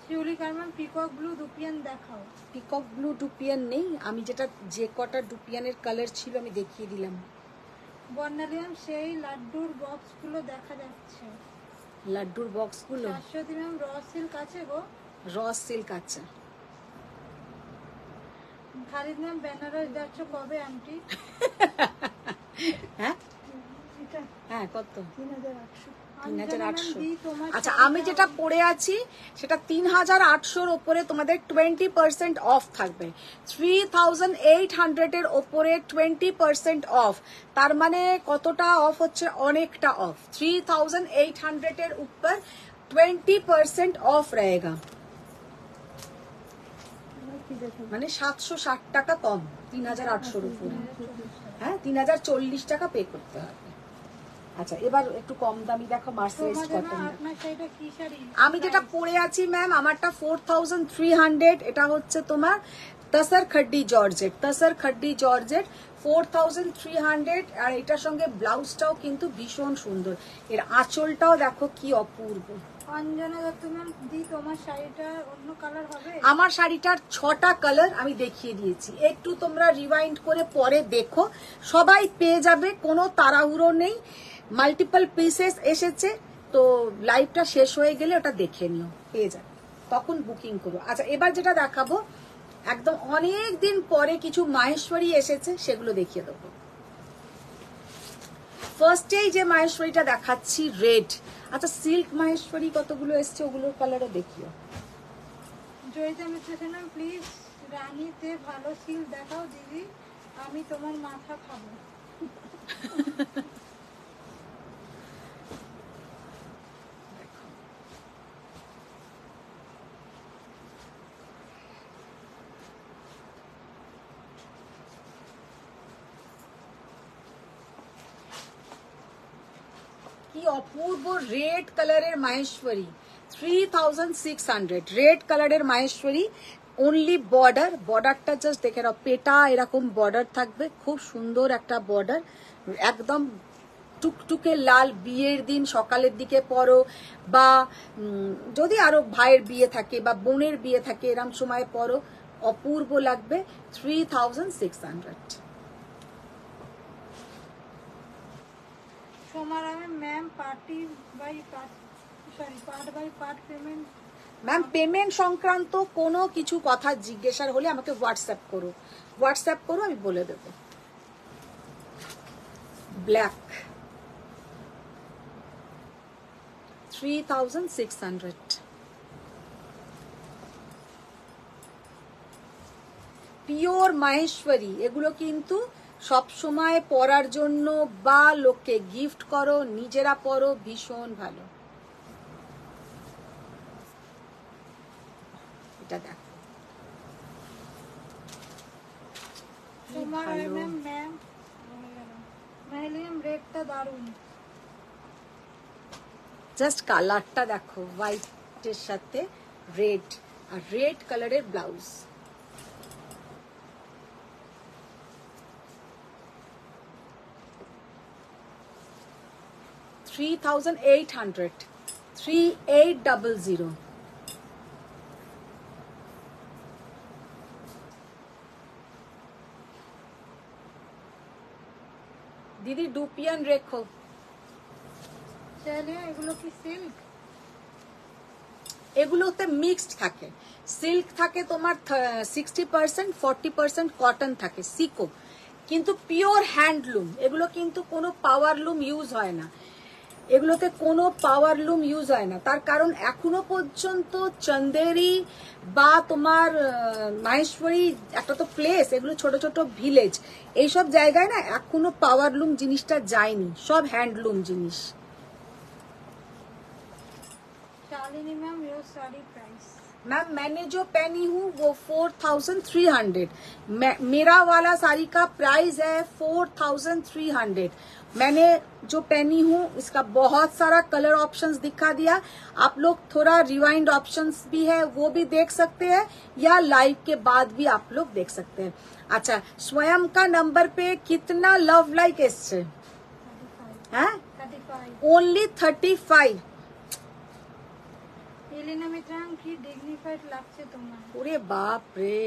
শিউলি কারমান পিকক ব্লু দুপিয়ান দেখাও। পিকক ব্লু ডুপিয়ান নেই, আমি যেটা যে কটা ডুপিয়ানের কালার ছিল আমি দেখিয়ে দিলাম। বর্ণালিয়াম সেই লাড্ডুর বক্সগুলো দেখা যাচ্ছে। লাড্ডুর বক্সগুলো শাশ্বতী ম্যাম র সিল্ক আছে গো? র সিল্ক আছে। খালিদ ম্যাম বেনারস যাচ্ছ কবে আন্টি? হ্যাঁ এটা হ্যাঁ, কত? 3,800। 3,800। আচ্ছা, আমি যেটা পরে আছি সেটা 3,800-র ওপরে তোমাদের 20% অফ থাকবে। 3,800 এর ওপরে 20% অফ, তার মানে কতটা অফ হচ্ছে? অনেকটা অফ। 3,800 এর উপর 20% অফ रहेगा, মানে 760 টাকা কম 3,800-র উপরে। হ্যাঁ, 3,040 টাকা পে করতে হবে। আচ্ছা এবার একটু কম দামি দেখো মার্সারাইজ তোমাদের কটন। না আপনার শাড়িটা কি শাড়ি? আমি যেটা পরে আছি ম্যাম আমারটা 4300, এটা হচ্ছে তোমার তসর খড্ডি জর্জেট, তসর খড্ডি জর্জেট 4300, আর এটার সঙ্গে ব্লাউজটাও কিন্তু ভীষণ সুন্দর, এর আঁচলটাও দেখো কি অপূর্ব। অঞ্জনা দত্ত ম্যাম দি তোমার শাড়িটা অন্য কালার হবে? আমার শাড়িটার 6টা কালার আমি দেখিয়ে দিয়েছি, একটু তোমরা রিওয়াইন্ড করে পরে দেখো, সবাই পেয়ে যাবে, কোনো তাড়াহুড়ো নেই, মাল্টিপল পিসেস এসেছে, তো লাইভটা শেষ হয়ে গেলে ওটা দেখে নিও, পেয়ে যাবে, তখন বুকিং করো। আচ্ছা এবার যেটা দেখাবো একদম অনেক দিন পরে কিছু মাহেশ্বরী এসেছে, সেগুলো দেখিয়ে দেবো। ফার্স্টেই যে মাহেশ্বরীটা দেখাচ্ছি রেড। আচ্ছা সিল্ক মাহেশ্বরী কতগুলো এসছে ওগুলোর কালারও দেখিও। জয়িতা মিত্র ম্যাম প্লিজ রানীতে ভালো সিল দেখাও দিদি, আমি তোমার মাথা খাবো। কি অপূর্ব রেড কালারের মাহেশ্বরী, 3600, রেড কালারের মাহেশ্বরী, অনলি বর্ডার, বর্ডারটা জাস্ট দেখে নাও, পেটা এরকম বর্ডার থাকবে, খুব সুন্দর একটা বর্ডার, একদম টুকটুকে লাল, বিয়ের দিন সকালের দিকে পরো, বা যদি আরো ভাইয়ের বিয়ে থাকে বা বোনের বিয়ে থাকে এরম সময় পরো, অপূর্ব লাগবে, 3600। Somara ma'am party by part, sorry part by part payment. Ma'am payment সংক্রান্ত কোনো কিছু কথা জিজ্ঞাসার হলে আমাকে হোয়াটসঅ্যাপ করো, হোয়াটসঅ্যাপ করো, আমি বলে দেব। ব্ল্যাক 3600, পিওর মাহেশ্বরী, এগুলো কিন্তু সব সময় পরার জন্য বা লোককে গিফট করো, নিজেরা পরো, ভীষণ ভালো। এটা দেখো সোমারা ম্যাম ম্যাম ম্যাম রেডটা দারুণ, জাস্ট কালারটা দেখো, হোয়াইটের সাথে রেড, আর রেড কালারের ব্লাউজ। $3800, 3800। দিদি ডুপিয়ান রেখো। চাইলে এগুলো কি সিল্ক? এগুলোতে মিক্সড থাকে, সিল্ক থাকে তোমার 60%, 40% কটন থাকে, সিকো, কিন্তু পিওর হ্যান্ডলুম, এগুলো কিন্তু কোনো পাওয়ার লুম ইউজ হয় না, এগুলোতে কোনো পাওয়ার লুম ইউজ হয় না, তার কারণ এখনো পর্যন্ত চন্দেরি বা তোমার মাহেশ্বরী, একটা তো প্লেস, এগুলো ছোট ছোট ভিলেজ, এইসব জায়গায় না এখনো পাওয়ার লুম জিনিসটা যায়নি, সব হ্যান্ডলুম জিনিস। Shalini ma'am your sari price? Ma'am मैंने जो पहनी हूँ वो 4300, मेरा वाला साड़ी का प्राइस है 4300। मैंने जो पहनी हूँ इसका बहुत सारा कलर ऑप्शंस दिखा दिया, आप लोग थोड़ा रिवाइंड ऑप्शंस भी है वो भी देख सकते हैं, या लाइव के बाद भी आप लोग देख सकते हैं। अच्छा स्वयं का नंबर पे कितना लव लाइक एसছে? 35 हैं 35। ओनली 35। এলিনা মিত্রাং কি ডিগনিফাইড লাগছে তোমার? ওরে বাপ রে,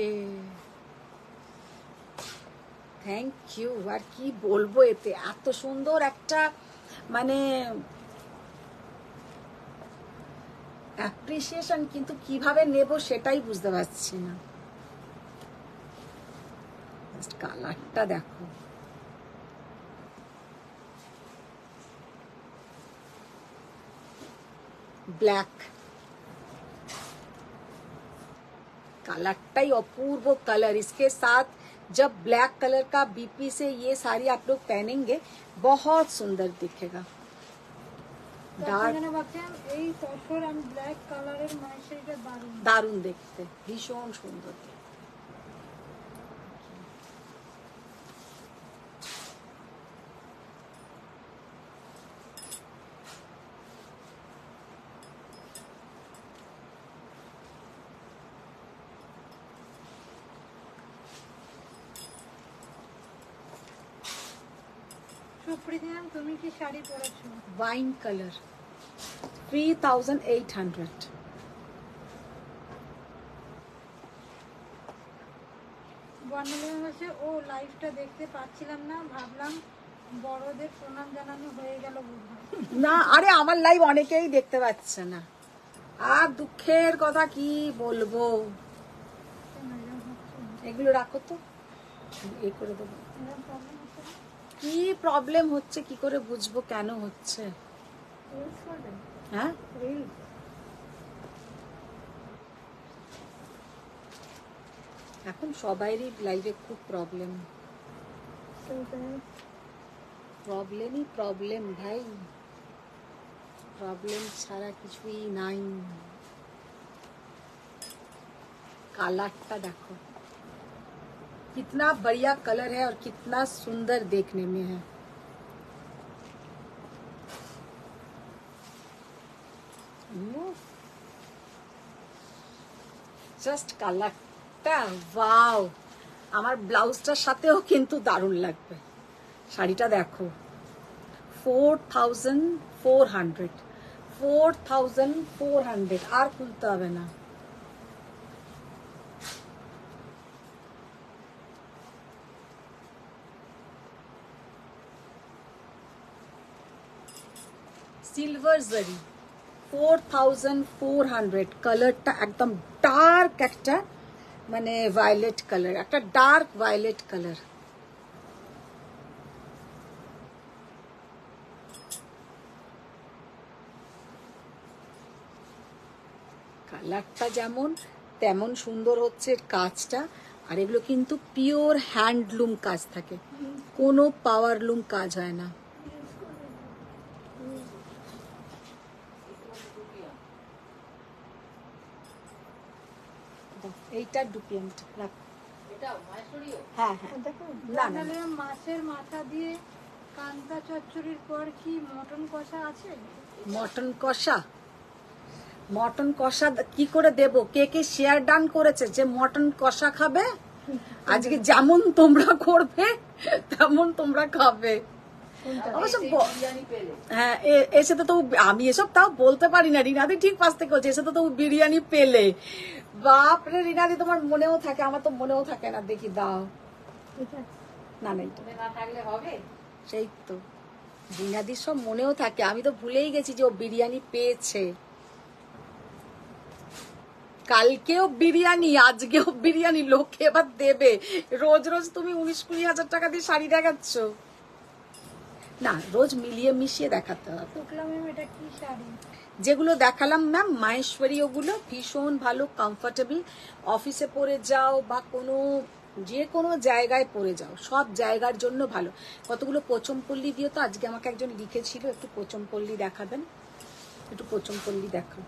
থ্যাংক ইউ, আর কি বলবো, এতে এত সুন্দর একটা মানে অ্যাপ্রিসিয়েশন, কিন্তু কিভাবে নেব সেটাই বুঝতে পারছি না। কালারটা দেখো, ব্ল্যাক कलरटाई अपूर्व कलर, इसके साथ जब ब्लैक कलर का बीपी से ये साड़ी आप लोग पहनेंगे बहुत सुंदर दिखेगा। डार्क এই তসর এন্ড ব্ল্যাক কালারের মাইশাড়িটা দারুণ, দারুণ দেখতে, ভীষণ সুন্দর। সুপ্রীতি ম্যাম তুমি কি শাড়ি পরেছো? Wine colour 3800। বর্ণালী হচ্ছে ও লাইভটা দেখতে পাচ্ছিলাম না, ভাবলাম বড়দের প্রণাম জানানো হয়ে গেল বোধহয়। না আরে আমার লাইভ অনেকেই দেখতে পাচ্ছে না, আর দুঃখের কথা কি বলবো। এগুলো রাখো তো, এই করে দেবো। কি প্রবলেম হচ্ছে কি করে বুঝবো কেন হচ্ছে? হ্যাঁ এখন সবাইরই লাইফে খুব প্রবলেমই প্রবলেম ভাই, प्रॉब्लम ছাড়া কিছুই নাই। कालाटा देखो कितना बढ़िया कलर है और कितना सुंदर देखने में है। जस्ट कालाटा वाओ, আমার ব্লাউজটার সাথেও কিন্তু দারুণ লাগবে। শাড়িটা দেখো 4400 আর খুলতে হবে না। সিলভার জরি 4400, কালারটা একদম ডার্ক একটা মানে ভায়োলেট কালার, একটা ডার্ক ভায়োলেট কালার। কালারটা যেমন তেমন সুন্দর হচ্ছে কাজটা, আর এগুলো কিন্তু পিওর হ্যান্ডলুম কাজ থাকে, কোনো পাওয়ারলুম কাজ হয় না। এইটা ডুপ্লিকেট রাখ, হ্যাঁ হ্যাঁ না না বর্ণালী ম্যাম মাছের মাথা দিয়ে কান্তা চচ্চড়ির পর কি মটন কষা আছে? মটন কষা, মটন কষা কি করে দেব? কে কে শেয়ার ডান করেছে যে মটন কষা খাবে? আজকে যেমন তোমরা করবে তেমন তোমরা খাবে। অবশ্য হ্যাঁ এসে তো আমি এসব তাও বলতে পারি না, রিনাদি ঠিক পাশ থেকে হচ্ছে এসে তো বিরিয়ানি পেলে। বাপরে রিনাদি তোমার মনেও থাকে, আমার তো মনেও থাকে না। দেখি দাও না না না থাকলে হবে, সেই তো রিনাদির সব মনেও থাকে, আমি তো ভুলেই গেছি যে ও বিরিয়ানি পেয়েছে। কালকেও বিরিয়ানি আজকেও বিরিয়ানি, লোকে এবার দেবে। রোজ রোজ তুমি 19-20 হাজার টাকা দিয়ে শাড়ি দেখাচ্ছ না, রোজ মিলিয়ে মিশিয়ে দেখাতে হবে। শুক্লা ম্যাম এটা কি শাড়ি? যেগুলো দেখালাম ম্যাম মাহেশ্বরী, ওগুলো ভীষণ ভালো, কমফোর্টেবল, অফিসে পরে যাও বা কোনো যে কোনো জায়গায় পরে যাও, সব জায়গার জন্য ভালো। কতগুলো পোচমপল্লি দিয়ে তো আজকে আমাকে একজন লিখেছিল, একটু পোচমপল্লি দেখাবেন, একটু পোচমপল্লি দেখো,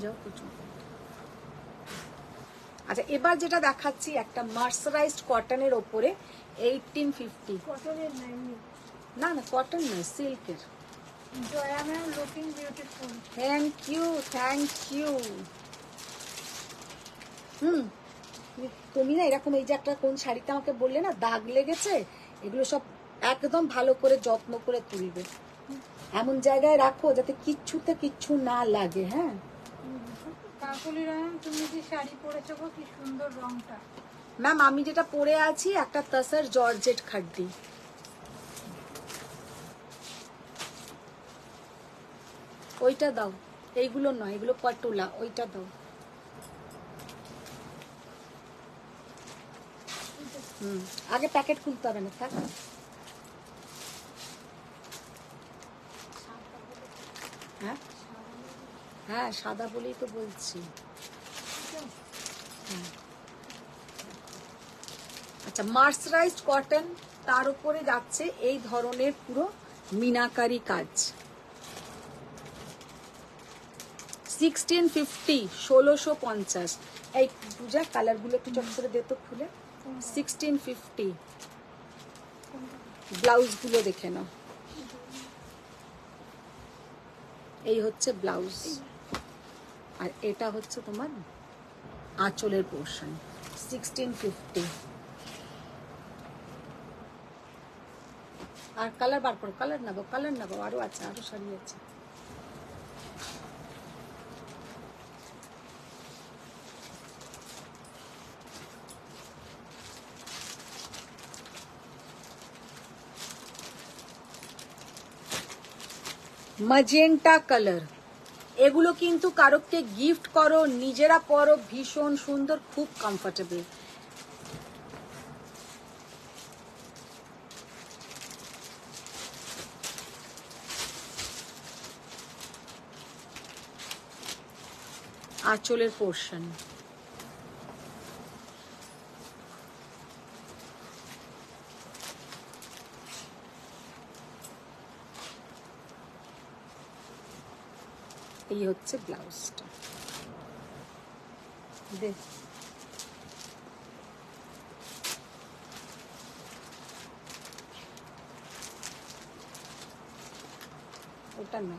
যাও পোচমপল্লি। আচ্ছা এবার যেটা দেখাচ্ছি একটা মার্সারাইজড কটনের ওপরে 1850, কটনের নাই, না না কটন নয়, সিল্কের। Jaya ma'am looking beautiful. Thank you thank you. তুমি না এরকম এই যে একটা কোন শাড়িতে আমাকে বললে না দাগ লেগেছে, এগুলো সব একদম ভালো করে যত্ন করে তুলবে, এমন জায়গায় রাখো যাতে কিচ্ছুতে কিচ্ছু না লাগে। হ্যাঁ কাকুলি ম্যাম তুমি যে শাড়ি পরেছো গো কি সুন্দর রংটা। ম্যাম আমি যেটা পরে আছি একটা তসর জর্জেট খাড্ডি, ওইটা দাও, এইগুলো নয়, এগুলো পটোলা, ওইটা দাও। আগে প্যাকেট খুলতে হবে না, থাক। হ্যাঁ হ্যাঁ সাদা বলেই তো বলছি। আচ্ছা মার্সারাইজড কটন, তার উপরে যাচ্ছে এই ধরনের পুরো মিনাকারি কাজ। 1650, 1650। এই পূজা কালার গুলো একটু চট করে দে তো খুলে। 1650 ব্লাউজ গুলো দেখে নাও, এই হচ্ছে ব্লাউজ, আর এটা হচ্ছে তোমার আঁচলের পোর্শন। 1650 আর কালার বার করো, কালার নেবো, আরো আছে, আরো শাড়ি আছে। ম্যাজেন্টা কালার, এগুলো কিন্তু কারোকে গিফট করো, নিজেরা পরো, ভীষণ সুন্দর, খুব কমফোর্টেবল। আঁচলের পোর্শন, এই হচ্ছে ব্লাউজটা। দেখ ওটা না,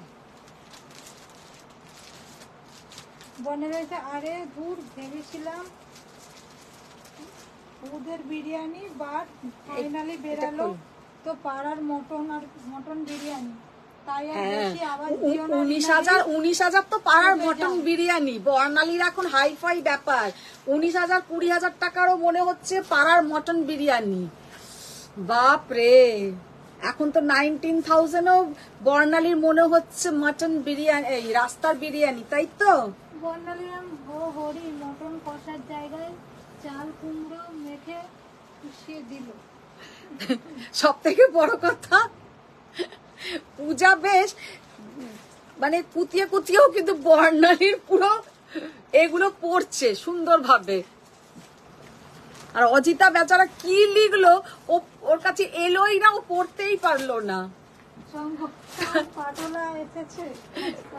বনের এসে আরে দূর ভেবেছিলাম ওদের বিরিয়ানি, বাট ফাইনালি বেরালো তো পাড়ার মটন বিরিয়ানি। তাই আর বেশি আওয়াজ দিও না। 19,000 তো পাড়ার মটন বিরিয়ানি। বর্ণালীর এখন হাইফাই ব্যাপার। 19,000 20,000 টাকারও মনে হচ্ছে পাড়ার মটন বিরিয়ানি। বাপ রে, এখন তো 19,000ও বর্ণালীর মনে হচ্ছে মটন বিরিয়ানি, এই রাস্তার বিরিয়ানি, তাই তো? বর্ণালীরাম হরি মটন কষার জায়গায় চাল কুমড়ো মেখে কুষিয়ে দিল। সব থেকে বড় কথা, পূজা বেশ মানে কুতিয়ে কুতিয়েও কিন্তু বর্ণালীর পুরো এগুলো পড়ছে সুন্দরভাবে। আর অজিতা বেচারা কি লিখলো, ওর কাছে এলোই না, ও পড়তেই পারলো না। পাটোলা এসেছে,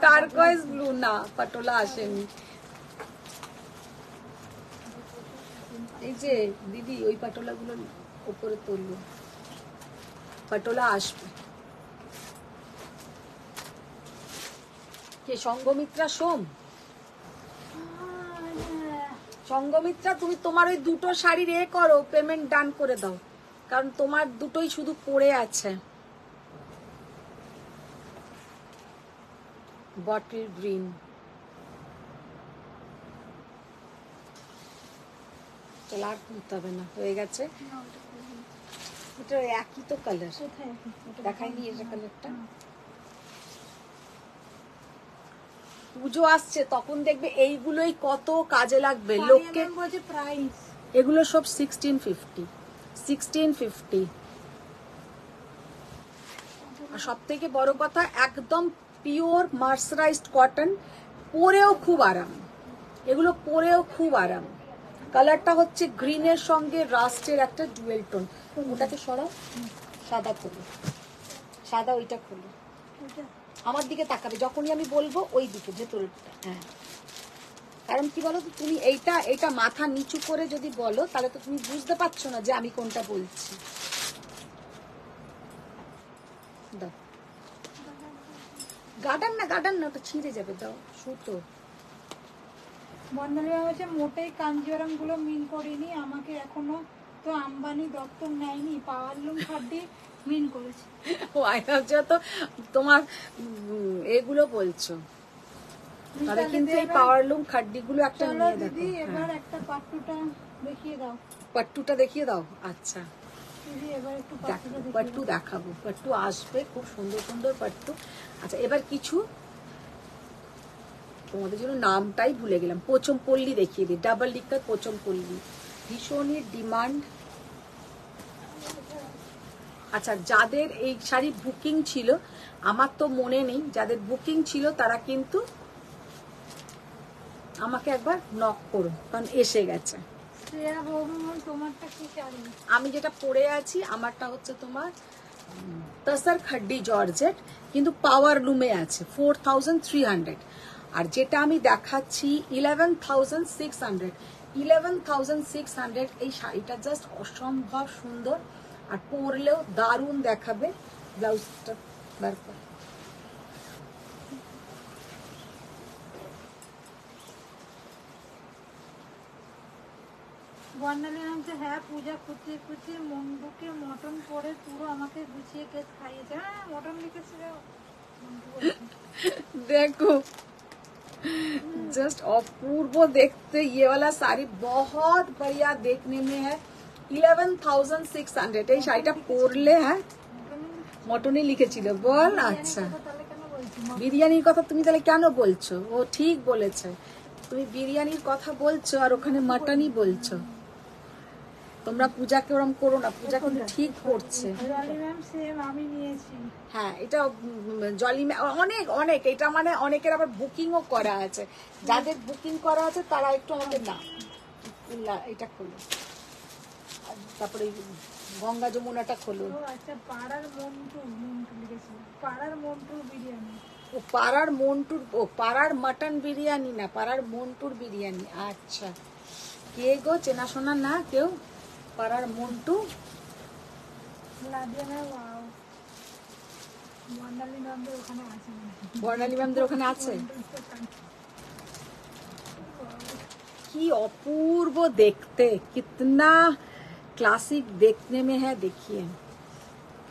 টারকয়েজ ব্লু, না পাটোলা আসেনি। এই যে দিদি ওই পাটোলা গুলো উপরে তুললো, পাটোলা আসবে। কে সঙ্গমিত্রা সোম? সঙ্গমিত্রা, তুমি তোমার ওই দুটো শাড়ির করো, পেমেন্ট ডান করে দাও, কারণ তোমার দুটোই শুধু পড়ে আছে। বটল গ্রিন, চল আর খুলতে হবে না, হয়ে গেছে। এটা একই তো কালার, দেখাইনি এটা কালারটা। পুজো আসছে, তখন দেখবে এইগুলোই কত কাজে লাগবে লোককে। প্রাইস এগুলো সব 1650। আর সব থেকে বড় কথা, একদম পিওর মার্সারাইজড কটন, পরেও খুব আরাম, এগুলো পরেও খুব আরাম। কালারটা হচ্ছে গ্রিনের সঙ্গে রাস্টের একটা ডুয়েল টোন। ওটাকে সরাও, সাদা খোলো, সাদা ওইটা খোলো, আমার দিকে তাকাবে যখনই আমি বলবো, ওই দিকে ভেতরটা। হ্যাঁ, কারণ কি বলো তো, তুমি এইটা মাথা নিচু করে যদি বলো, তাহলে তো তুমি বুঝতে পারছো না যে আমি কোনটা বলছি। দাও, গার্ডান না, ওটা ছিঁড়ে যাবে, দাও সুতো। বর্ণালী হচ্ছে মোটেই কাঞ্জিওরাম গুলো মিন করিনি, আমাকে এখনো তো আম্বানি দপ্তর নেয়নি, পাওয়ারলুম খাড্ডি মিন করেছে। ও আইনার তো তোমার এগুলো বলছো, তবে কিন্তু এই পাওয়ারলুম খাড্ডিগুলো একটা চলো নিয়ে দিদি, দেখো। এবার একটা পাট্টুটা দেখিয়ে দাও। পাট্টুটা দেখিয়ে দাও। আচ্ছা, দিদি এবার একটু পাট্টু দেখাবো, পাট্টু আসবে, খুব সুন্দর সুন্দর পাট্টু। আচ্ছা, এবার কিছু তোমাদের জন্য নামটাই ভুলে গেলাম, পোচমপল্লী দেখিয়ে দিই, ডাবল লিকার পোচমপল্লী, ভীষণই ডিমান্ড। আচ্ছা, যাদের এই শাড়ি বুকিং ছিল, আমার তো মনে নেই, যাদের বুকিং ছিল তারা কিন্তু আমাকে একবার নক করো, কারণ এসে গেছে। তোমারটা কি শাড়ি? আমি যেটা পরে আছি, আমারটা হচ্ছে তোমার তসর খাড্ডি জর্জেট, কিন্তু পাওয়ার লুমে আছে 4300। আর যেটা আমি দেখাচ্ছি 11,600। 11,600 এই শাড়িটা জাস্ট অসম্ভব সুন্দর, আর পরলেও দারুণ দেখাবে। ব্লাউজটা বার কর। বর্ণালী ম্যাম তো হ্যাঁ পূজা খুঁচিয়ে খুঁচিয়ে মন্ডুকে মটন করে পুরো আমাকে গুছিয়ে কেক খাইয়েছে। হ্যাঁ মটন লিখেছিল মন্ডু বলছে। देखो जस्ट अपूर्व देखते, ये वाला साड़ी बहुत बढ़िया देखने में है। 11,600 এই শাড়িটা পরলে হ্যাঁ মটনই লিখেছিল বল। আচ্ছা তাহলে কেন বলছি বিরিয়ানির কথা তুমি তাহলে কেন বলছো? ও ঠিক বলেছে, তুমি বিরিয়ানির কথা বলছো আর ওখানে মাটনই বলছো। তোমরা পূজাকে ওরম করো না, পূজা কিন্তু ঠিক করছে। জলি ম্যাম সেম আমি নিয়েছি। হ্যাঁ এটা জলি অনেক অনেক, এটা মানে অনেকের আবার বুকিংও করা আছে। যাদের বুকিং করা আছে তারা একটু আমাকে না এটা খোলো, আর তারপরে এই গঙ্গা যমুনাটা খোলো। ও আচ্ছা পাড়ার মন্টু মন্টু লিখেছিল, পাড়ার মন্টুর বিরিয়ানি। ও পাড়ার মন্টুর, ও পাড়ার মাটন বিরিয়ানি না, পাড়ার মন্টুর বিরিয়ানি। আচ্ছা কে গো চেনাশোনা না কেউ? পাড়ার মন্টু। লাদিয়া ম্যাম ওয়াও, বর্ণালী ম্যামদের ওখানে আছে মনে হয়। বর্ণালী ম্যামদের ওখানে আছে। কি अपूर्व देखते, कितना क्लासिक देखने में है। देखिए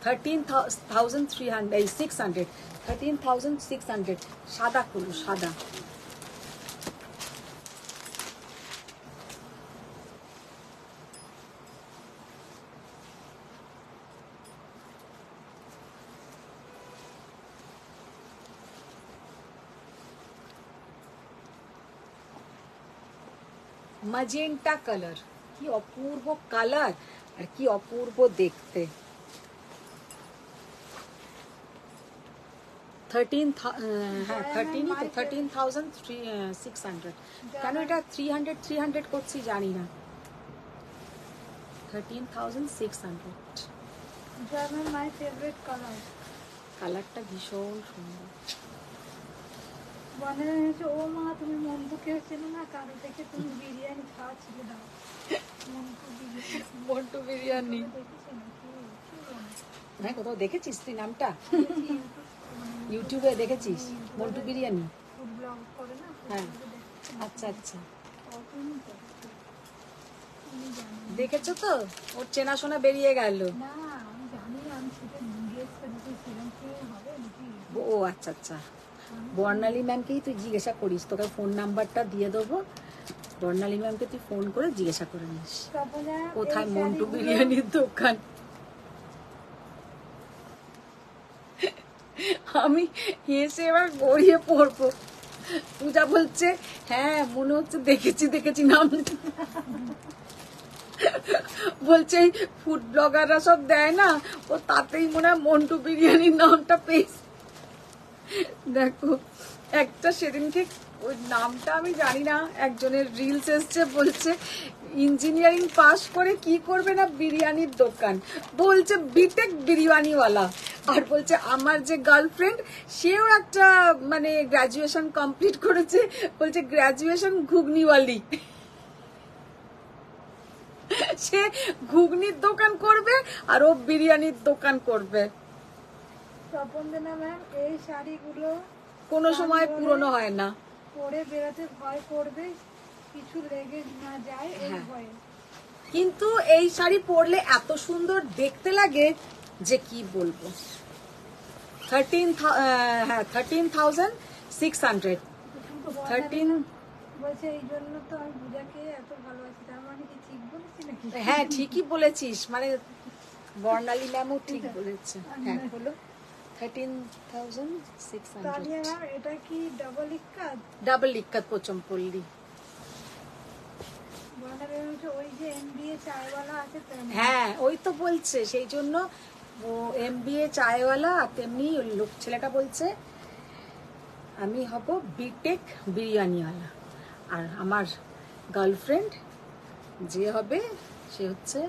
13,300 600 13,600 সাদা খুলো সাদা। मजेंटा कलर, কি অপূর্ব কালার আর কি অপূর্ব দেখতে। 13,600 কেন এটা 300 করছি জানি না। 13,600 জার্মান মাই ফেভারিট কালার। কালারটা ভীষণ সুন্দর। বর্ণালী হচ্ছে ও মা তুমি মন্টুকে চেনো না, কারো থেকে তুমি বিরিয়ানি খাওয়া ছেড়ে দাও। মন্টু বিরিয়ানি মন্টু বিরিয়ানি দেখেছি নাকি? কি বলো? হ্যাঁ কোথাও দেখেছিস তুই নামটা? ইউটিউবে দেখেছিস মন্টু বিরিয়ানি? ফুড ব্লগ করে না, হ্যাঁ আচ্ছা আচ্ছা তুমি তো তুমি জানো দেখেছো তো, ওর চেনাশোনা বেরিয়ে গেল। না, আমি জানি না, আমি সেটা জিজ্ঞেস করেছি সেরকম কি হবে নাকি। ও আচ্ছা আচ্ছা, বর্ণালী ম্যামকেই তুই জিজ্ঞাসা করিস, তোকে ফোন নাম্বারটা দিয়ে দেবো, বর্ণালী ম্যামকে তুই ফোন করে জিজ্ঞাসা করে নিস তপনা কোথায় মন্টু বিরিয়ানির দোকান। আমি হেসে এবার গড়িয়ে পড়বো। পূজা বলছে হ্যাঁ মনে হচ্ছে দেখেছি দেখেছি নাম, বলছে এই ফুড ব্লগাররা সব দেয় না, ও তাতেই মনে হয় মন্টু বিরিয়ানির নামটা পেয়েছে। দেখো একটা সেদিনকে ওই নামটা আমি জানি না, একজনের রিলস এসছে, বলছে ইঞ্জিনিয়ারিং পাস করে কি করবে না বিরিয়ানির দোকান, বলছে বিটেক বিরিয়ানিওয়ালা। আর বলছে আমার যে গার্লফ্রেন্ড সেও একটা মানে গ্রাজুয়েশন কমপ্লিট করেছে, বলছে গ্রাজুয়েশন ঘুগনিওয়ালি, সে ঘুগনির দোকান করবে আর ও বিরিয়ানির দোকান করবে। তপনদেনা ম্যাম এই শাড়িগুলো কোনো সময় পুরনো হয় না। পরে বেরোতে ভয় করবে, কিছু লেগে না যায় এই হ্যাঁ। ভয়ে। কিন্তু এই শাড়ি পরলে এত সুন্দর দেখতে লাগে যে কি বলবো। 13,600 13 বলছে এই জন্য তো আমি পূজাকে এত ভালোবাসি, তার মানে কি ঠিক বলেছি নাকি? হ্যাঁ ঠিকই বলেছিস, মানে বর্ণালী ম্যামও ঠিক বলেছে। হ্যাঁ হলো 13,600 তানিয়া ম্যাম এটা কি ডাবল ইক্কাত? ডাবল ইক্কাত পোচমপল্লী। বর্ণালী ম্যাম হচ্ছে ওই যে এমবিএ চায়ওয়ালা আছে তেমন। হ্যাঁ ওই তো বলছে, সেই জন্য ও এমবিএ চায়ওয়ালা, আর তেমনি ওই লোক ছেলেটা বলছে আমি হব বিটেক বিরিয়ানিওয়ালা, আর আমার গার্লফ্রেন্ড যে হবে সে হচ্ছে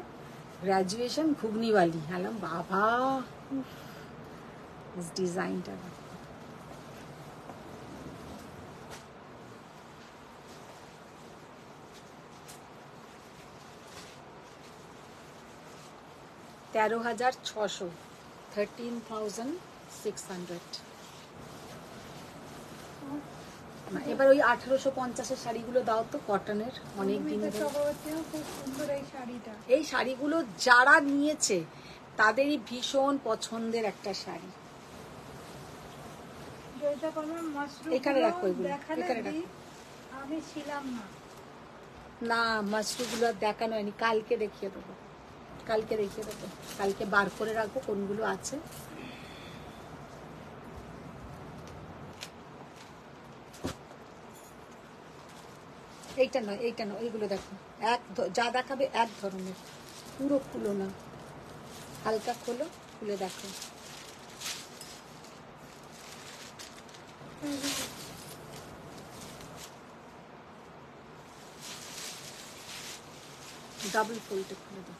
গ্রাজুয়েশন ঘুগনিওয়ালি। আলাম বাবা ডিজাইনটা দেখো। $13,600 13,600 না, এবার ওই 1850-এর শাড়িগুলো দাও তো, কটনের, অনেক দিন অমিতা ধরে। চক্রবর্তীও খুব সুন্দর এই শাড়িটা। এই শাড়িগুলো যারা নিয়েছে তাদেরই ভীষণ পছন্দের একটা শাড়ি। জয়িতা কর্মার মাশরুম এখানে রাখো এগুলো, দেখালে এখানে দি, রাখো। আমি ছিলাম না। না, মাশরুমগুলো আর দেখানো হয়নি, কালকে দেখিয়ে দেবো, কালকে দেখিয়ে দেবো, কালকে বার করে রাখবো কোনগুলো আছে। এইটা নয়, এইটা নয়, এইগুলো দেখো, যা দেখাবে এক ধরনের, পুরো খুলো না, হালকা খোলো, খুলে দেখো। ডাবল ফোল্ডে খুলে দাও।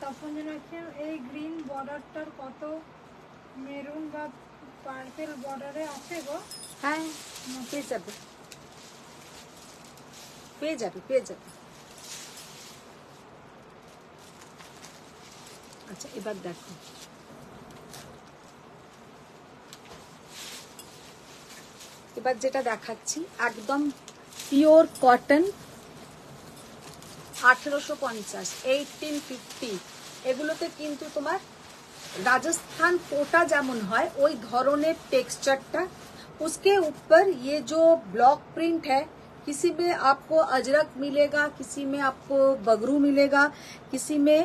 তখন যেন এই গ্রিন বর্ডারটার কত মেরুন বা পার্পেল বর্ডারে আছে গো। হ্যাঁ, পেয়ে যাবে, পেয়ে যাবে, পেয়ে যাবে। আচ্ছা, এবার দেখো, এবার যেটা দেখাচ্ছি একদম পিওর কটন, 1850, 1850, এগুলোতে কিন্তু তোমার राजस्थान कोटा যেমন হয় ওই ধরনের টেক্সচারটা। उसके ऊपर ये जो ब्लॉक प्रिंट है, किसी में आपको अजरक मिलेगा, किसी में आपको बगरू मिलेगा, किसी में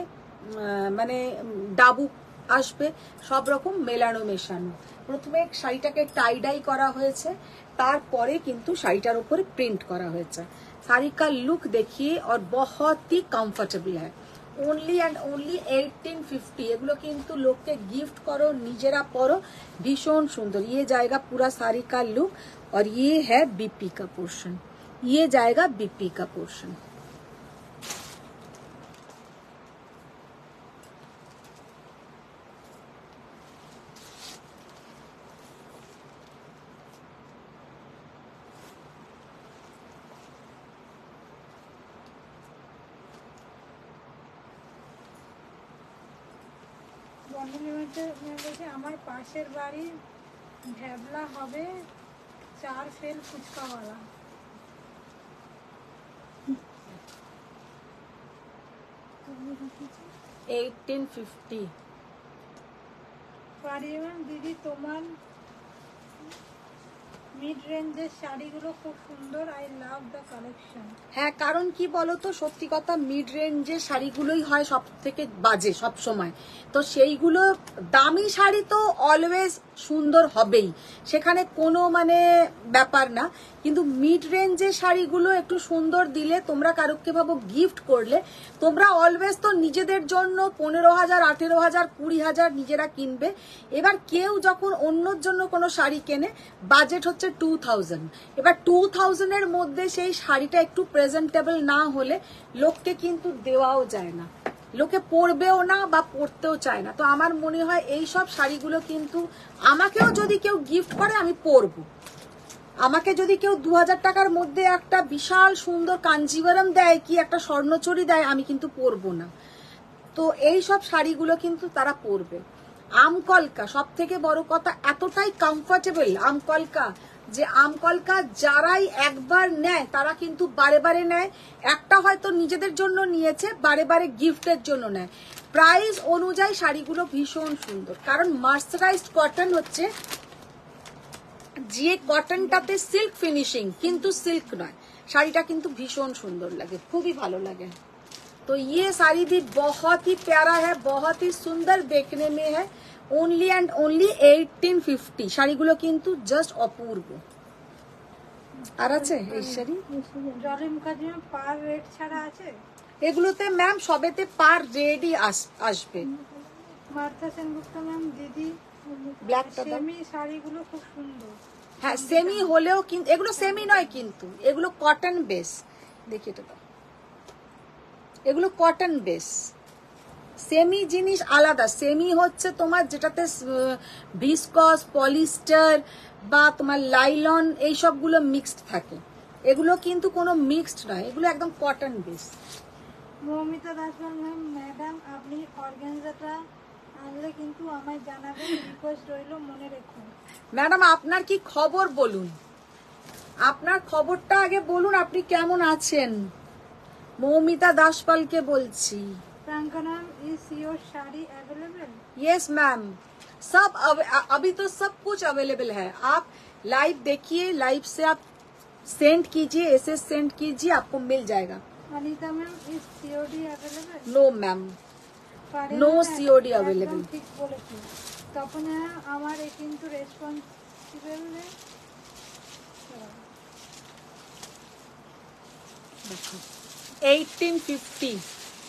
মানে ডাবু আসবে, সব রকম মেলানো মেশানো। প্রথমে শাড়িটাকে টাই ডাই করা হয়েছে, তারপরে কিন্তু শাড়িটার উপরে প্রিন্ট করা হয়েছে। শাড়ি का लुक देखिए और बहुत ही कंफर्टेबल है। Only and only 1850। এগুলো কিন্তু লোককে गिफ्ट करो, নিজেরা পরো, ভীষণ সুন্দর। ये जाएगा पूरा साड़ी का लुक और ये है बीपी का पोर्शन, ये जाएगा बीपी का पोर्शन। বলছে আমার পাশের বাড়ি ভ্যাবলা হবে 4 ফেল ফুচকাওয়ালা। 1850। পারিমান দিদি তোমার মিড রেঞ্জের শাড়িগুলো খুব সুন্দর, আই লাভ দ্য কালেকশন। হ্যাঁ, কারণ কি বলতো, সত্যি কথা, মিড রেঞ্জের শাড়িগুলোই হয় সব থেকে বাজে সব সময়। তো সেইগুলো, দামি শাড়ি তো অলওয়েজ সুন্দর হবেই, সেখানে কোনো মানে ব্যাপার না, কিন্তু মিড রেঞ্জের শাড়িগুলো একটু সুন্দর দিলে, তোমরা কারোকে ভাবো গিফট করলে, তোমরা অলওয়েজ তো নিজেদের জন্য 15,000, 18,000, 20,000 নিজেরা কিনবে। এবার কেউ যখন অন্যর জন্য কোনো শাড়ি কেনে, বাজেট হচ্ছে 2000, এবার 2000 এর মধ্যে সেই শাড়িটা একটু প্রেজেন্টেবল না হলে লোককে কিন্তু দেওয়াও যায় না, লোকে পরবেও না বা পরতেও চায় না। তো আমার মনে হয় এই সব শাড়িগুলো কিন্তু আমাকেও যদি কেউ গিফট করে আমি পরবো। আমাকে যদি কেউ 2000 টাকার মধ্যে একটা বিশাল সুন্দর কাঞ্জিভারম দেয়, কি একটা স্বর্ণচুরি দেয়, আমি কিন্তু পরবো না। তো এই সব শাড়িগুলো কিন্তু তারা পরবে। আমকলকা, সব থেকে বড় কথা, এতটাই কমফোর্টেবল আমকলকা, যে আমকলকা যারাই একবার নেয় তারা কিন্তু বারে বারে নেয়। একটা হয়তো নিজেদের জন্য নিয়েছে, বারে বারে গিফটের জন্য নেয়। প্রাইস অনুযায়ী শাড়িগুলো ভীষণ সুন্দর, কারণ মার্সারাইজড কটন হচ্ছে, যে কটনটাতে সিল্ক ফিনিশিং, কিন্তু সিল্ক নয়। শাড়িটা কিন্তু ভীষণ সুন্দর লাগে, খুবই ভালো লাগে। तो ये साड़ी भी बहुत ही प्यारा है, बहुत ही सुंदर देखने में है। Only and only 1850। শাড়িগুলো কিন্তু জাস্ট অপূর্ব। আর আছে এই শাড়ি, জলি মুখার্জি পার রেট ছাড়া আছে এগুলোতে ম্যাম সবেতে পার রেডই আসবে। মার্থা সেনগুপ্ত ম্যাম দিদি ব্ল্যাকটা দাও। সেমি শাড়িগুলো খুব সুন্দর। হ্যাঁ, সেমি হলেও কিন্তু এগুলো সেমি নয়, কিন্তু এগুলো কটন বেস। দেখি এটা দাও, এগুলো কটন বেস। সেমি জিনিস আলাদা। সেমি হচ্ছে তোমার যেটাতে ভিসকস, পলিস্টার বা তোমার লাইলন এই সবগুলো মিক্সড থাকে, এগুলো কিন্তু কোনো মিক্সড নয়, এগুলো একদম কটন বেস। মৌমিতা দাসবাল ম্যাম, ম্যাডাম আপনি অর্গানজাটা আনলে কিন্তু আমায় জানাবেন, রিকোয়েস্ট রইল, মনে রেখো। ম্যাডাম আপনার কি খবর বলুন? আপনার খবরটা আগে বলুন, আপনি কেমন আছেন? মৌমিতা দাসপালকে বলছি। Priyanka ma'am is your sari available? Yes ma'am, सब अभी तो सब कुछ अवेलेबल है। आप लाइव देखिए, लाइव से आप सेंड कीजिए, एसएस सेंड कीजिए, आपको मिल जाएगा। Anita ma'am is COD available? No ma'am, No COD available. ঠিক বলেছি। তখন আমার কিন্তু রেসপন্সিবল 1850।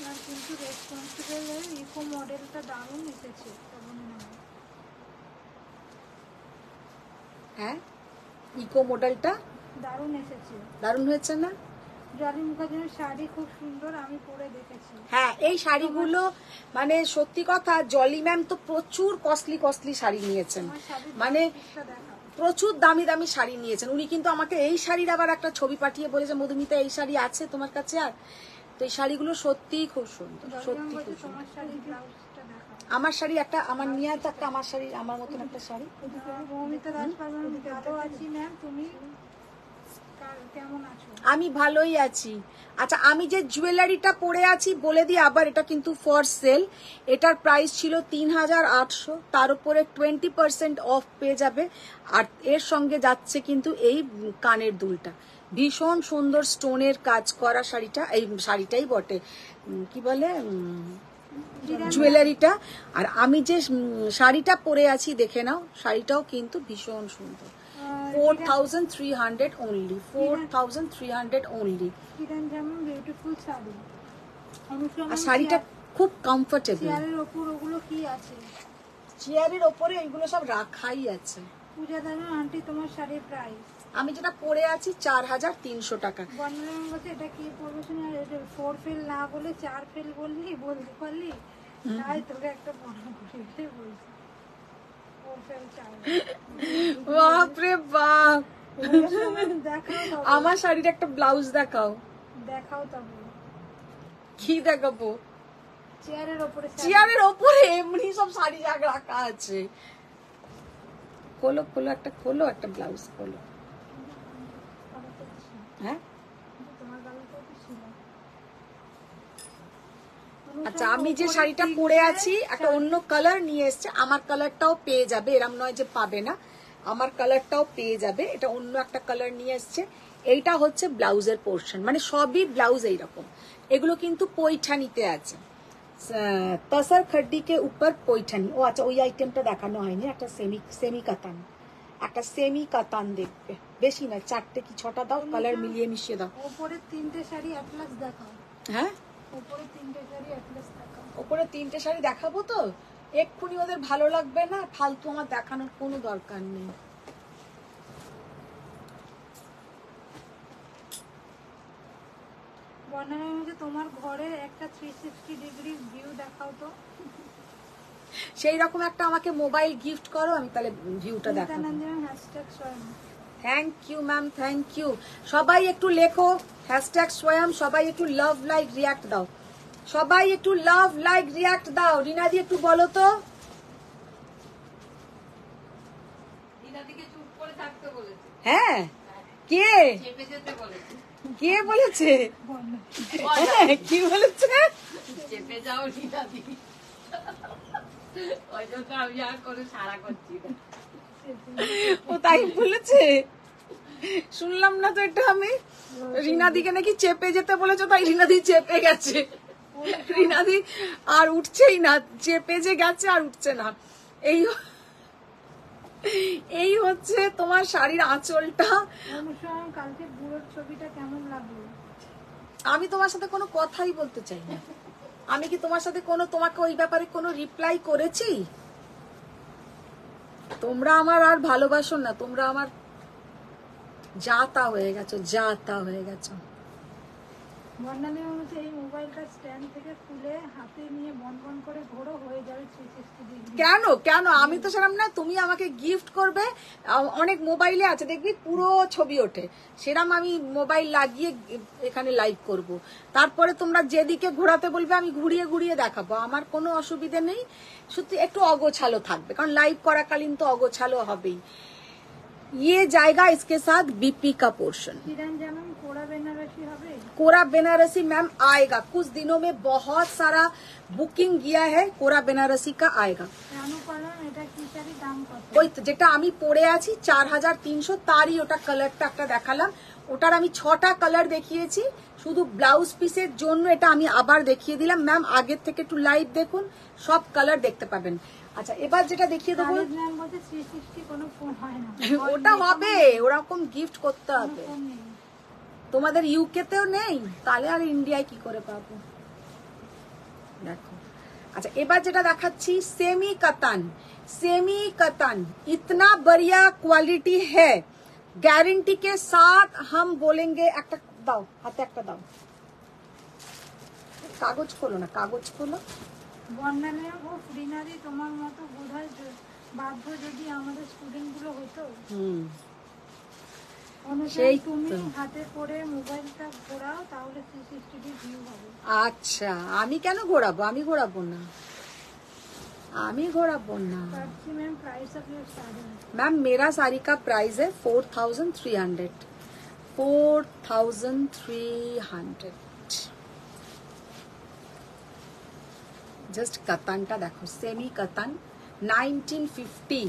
আর কিন্তু রেসপন্সিবল ইকো মডেলটা দারুণ এসেছে তখন হ্যাঁ, ইকো মডেলটা দারুণ এসেছে। দারুণ হয়েছে না? জলি মুখার্জির শাড়ি খুব সুন্দর, আমি পরে দেখেছি। হ্যাঁ, এই শাড়িগুলো মানে সত্যি কথা, জলি ম্যাম তো প্রচুর কস্টলি কস্টলি শাড়ি নিয়েছেন, আমার শাড়ির মানে পিকটা দেখাও। প্রচুর দামি দামি শাড়ি নিয়েছেন উনি। কিন্তু আমাকে এই শাড়ির আবার একটা ছবি পাঠিয়ে বলেছে, মধুমিতা এই শাড়ি আছে তোমার কাছে? আর তো এই শাড়িগুলো সত্যিই খুব সুন্দর, জলি ম্যাম সত্যি বলছে খুব সুন্দর। তোমার শাড়ির ব্লাউজটা দেখাও। আমার শাড়ি একটা, আমার নিয়ে তো একটা আমার শাড়ি, আমার মতন একটা শাড়ি। মৌমিতা দাসপাল ম্যাম ভালো আছি ম্যাম, তুমি কেমন আছো? আমি ভালোই আছি। আচ্ছা, আমি যে জুয়েলারিটা পরে আছি বলে দিই আবার, এটা কিন্তু ফর সেল। এটার প্রাইস ছিল 3800, তার উপরে 20% অফ পেয়ে যাবে। আর এর সঙ্গে যাচ্ছে কিন্তু এই কানের দুলটা, ভীষণ সুন্দর স্টোনের কাজ করা শাড়িটা, এই শাড়িটাই বটে, কি বলে জুয়েলারিটা। আর আমি যে শাড়িটা পরে আছি দেখে নাও, শাড়িটাও কিন্তু ভীষণ সুন্দর। 4300 only, 4300 only। কিরণ যেমন বিউটিফুল শাড়ি। আর শাড়িটা খুব কমফোর্টেবল। চেয়ারের ওপর ওগুলো কি আছে? চেয়ারের ওপরে এইগুলো সব রাখাই আছে। পূজা দাদা আন্টি তোমার শাড়ির প্রাইস? আমি যেটা পরে আছি 4300 টাকা। বর্ণনা বলছে এটা কি পরবে শুনে, আর এটা 4 ফেল না বলে 4 ফেল বললি, বলতে পারলি? তাই তোকে একটা বর্ণনা করে বলছি 4 ফেল 4। বাপরে বাপ, দেখাও আমার শাড়ির একটা ব্লাউজ দেখাও। দেখাও তবে কি দেখাবো? চেয়ারের ওপরে চেয়ারের ওপরে এমনি সব শাড়ি রাখা আছে। খোলো খোলো, একটা খোলো, একটা ব্লাউজ খোলো। হ্যাঁ, তোমার গালে তো ছিল। আচ্ছা, আমি যে শাড়িটা পরে আছি একটা অন্য কালার নিয়ে এসছে, আমার কালারটাও পেয়ে যাবে, এরম নয় যে পাবে না, আমার কালারটাও পেয়ে যাবে। এটা অন্য একটা কালার নিয়ে এসছে। এইটা হচ্ছে ব্লাউজের পোর্শন, মানে সবই ব্লাউজ এইরকম। এগুলো কিন্তু পৈঠানিতে আছে, তসর খড্ডিকে উপর পৈঠানি। ও আচ্ছা, ওই আইটেমটা দেখানো হয়নি। একটা সেমি কাতান, একটা সেমি কাতান দেখবে, বেশি না, 4টে কি 6টা দাও, কালার মিলিয়ে মিশিয়ে দাও। ওপরে 3টে শাড়ি অ্যাটলাস দেখাও। হ্যাঁ, ওপরে 3টে শাড়ি অ্যাটলাস দেখাও। ওপরে 3টে শাড়ি দেখাবো তো, এক্ষুনি ওদের ভালো লাগবে না, ফালতু আমার দেখানোর কোনো দরকার নেই। বর্ণনা মধ্যে তোমার ঘরে একটা 360 ডিগ্রি ভিউ দেখাও তো। সেই রকম একটা আমাকে মোবাইল গিফট করো, আমি তাহলে ভিউটা দেখাবো। Hashtag Swayam. Thank you ma'am, thank you. সবাই একটু লেখো হ্যাশট্যাগ স্বয়ং, সবাই একটু লাভ লাইক রিয়াক্ট দাও, সবাই একটু লাভ লাইক রিয়াক্ট দাও। রিনাদি একটু বলো তো। দিনাদিকে চুপ করে থাকতে বলেছে, হ্যাঁ, কে চেপে যেতে বলেছে। কে বলেছে? হ্যাঁ, কি বলেছে? চেপে যাও দিনাদি। ওই জন্য আমি আর কোনো সাড়া করছি না। ও তাই বলেছে? শুনলাম না তো এটা আমি। রিনাদিকে নাকি চেপে যেতে বলেছো, তাই রিনাদি চেপে গেছে। রিনাদি আর উঠছেই না, চেপে যে গেছে আর উঠছে না। এই হচ্ছে তোমার শাড়ির আঁচলটা। অনুসরণ কালকে বুড়োর ছবিটা কেমন লাগলো? আমি তোমার সাথে কোনো কথাই বলতে চাই না। আমি কি তোমার সাথে তোমাকে ওই ব্যাপারে কোনো রিপ্লাই করেছি? তোমরা আমার আর ভালোবাসো না, তোমরা আমার যা তা হয়ে গেছো, যা তা হয়ে গেছো। বর্ণালী মধ্যে এই মোবাইলটা স্ট্যান্ড থেকে খুলে হাতে নিয়ে বন বন করে ঘোরো, হয়ে যাবে 360 ডিগ্রি। কেন কেন, আমি তো সেরকম না। তুমি আমাকে গিফট করবে, অনেক মোবাইলে আছে দেখবি পুরো ছবি ওঠে, সেরকম আমি মোবাইল লাগিয়ে এখানে লাইভ করব। তারপরে তোমরা যেদিকে ঘোরাতে বলবে আমি ঘুরিয়ে ঘুরিয়ে দেখাবো, আমার কোনো অসুবিধে নেই। সত্যি একটু অগোছালো থাকবে, কারণ লাইভ করাকালীন তো অগোছালো হবেই। ये जाएगा इसके साथ बीपी का पोर्शन। किरण मैम कोरा बेनारसी হবে? कोरा बेनारसी मैम आएगा कुछ दिनों में, बहुत सारा बुकिंग गया है, कोरा बेनारसी का आएगा। অনুপালন এটা কি শাড়ি দাম কত? ওই তো যেটা আমি পরে আছি 4300, তারই ওটা কালারটা একটা দেখালাম। ওটার আমি 6টা কালার দেখিয়েছি, শুধু ব্লাউজ পিসের জন্য এটা আমি আবার দেখিয়ে দিলাম। ম্যাম আগের থেকে একটু লাইভ দেখুন, সব কালার দেখতে পাবেন। আচ্ছা এবার যেটা দেখিয়ে দেবো, খালিদ ম্যাম বলছে 360 কোনো ফোন হয় না। ওটা হবে, ওরকম গিফট করতে হবে। ফোন নেই। তোমাদের ইউকে তেও নেই, তাহলে আর ইন্ডিয়ায় কি করে পাবো? দেখো अच्छा এবার যেটা দেখাচ্ছি सेमी कतन इतना बढ़िया क्वालिटी है, गारंटी के साथ हम बोलेंगे। একটা দাও হাতে, একটা দাও, কাগজ খোলো না, কাগজ খোলো। বর্ণালী ও ফ্রিনারি তোমার মতো বোধহয় বাধ্য যদি আমাদের স্টুডেন্ট গুলো হতো। অনুযায়ী তুমি হাতে করে মোবাইলটা ঘোরাও, তাহলে 360 ভিউ হবে। আচ্ছা আমি কেন ঘোরাবো? আমি ঘোরাবো না, আমি ঘোরাবো না। Ma'am price of your sari? Ma'am मेरा साड़ी का प्राइस है 4300, 4300। जस्ट कतानটা দেখো, सेमी कतान 1950,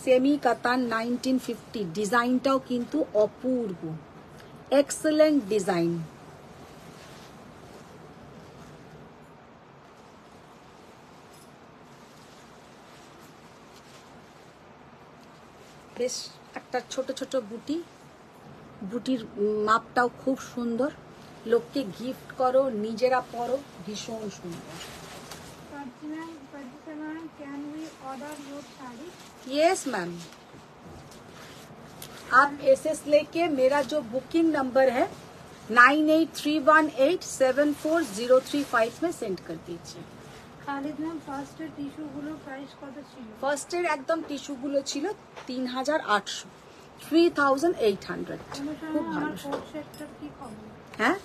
सेमी कतान 1950। ডিজাইনটাও কিন্তু অপূর্ব, এক্সেলেন্ট ডিজাইন। বেশ একটা ছোট ছোট বুটি, বুটির মাপটাও খুব সুন্দর, লোককে গিফট করো, নিজেরা পরো, ভীষণ সুন্দর। Can we order your sari? Yes ma'am, आप एसएस लेके मेरा जो बुकिंग नंबर है 9831874035 में सेंड कर दीजिए। খালিদ ম্যাম ফার্স্ট এর টিস্যু গুলো প্রাইস কত ছিল? ফার্স্ট এর একদম টিস্যু গুলো ছিল 3800, 3800। খুব ভালো। আমার কোট সেটটার কি খবর? হ্যাঁ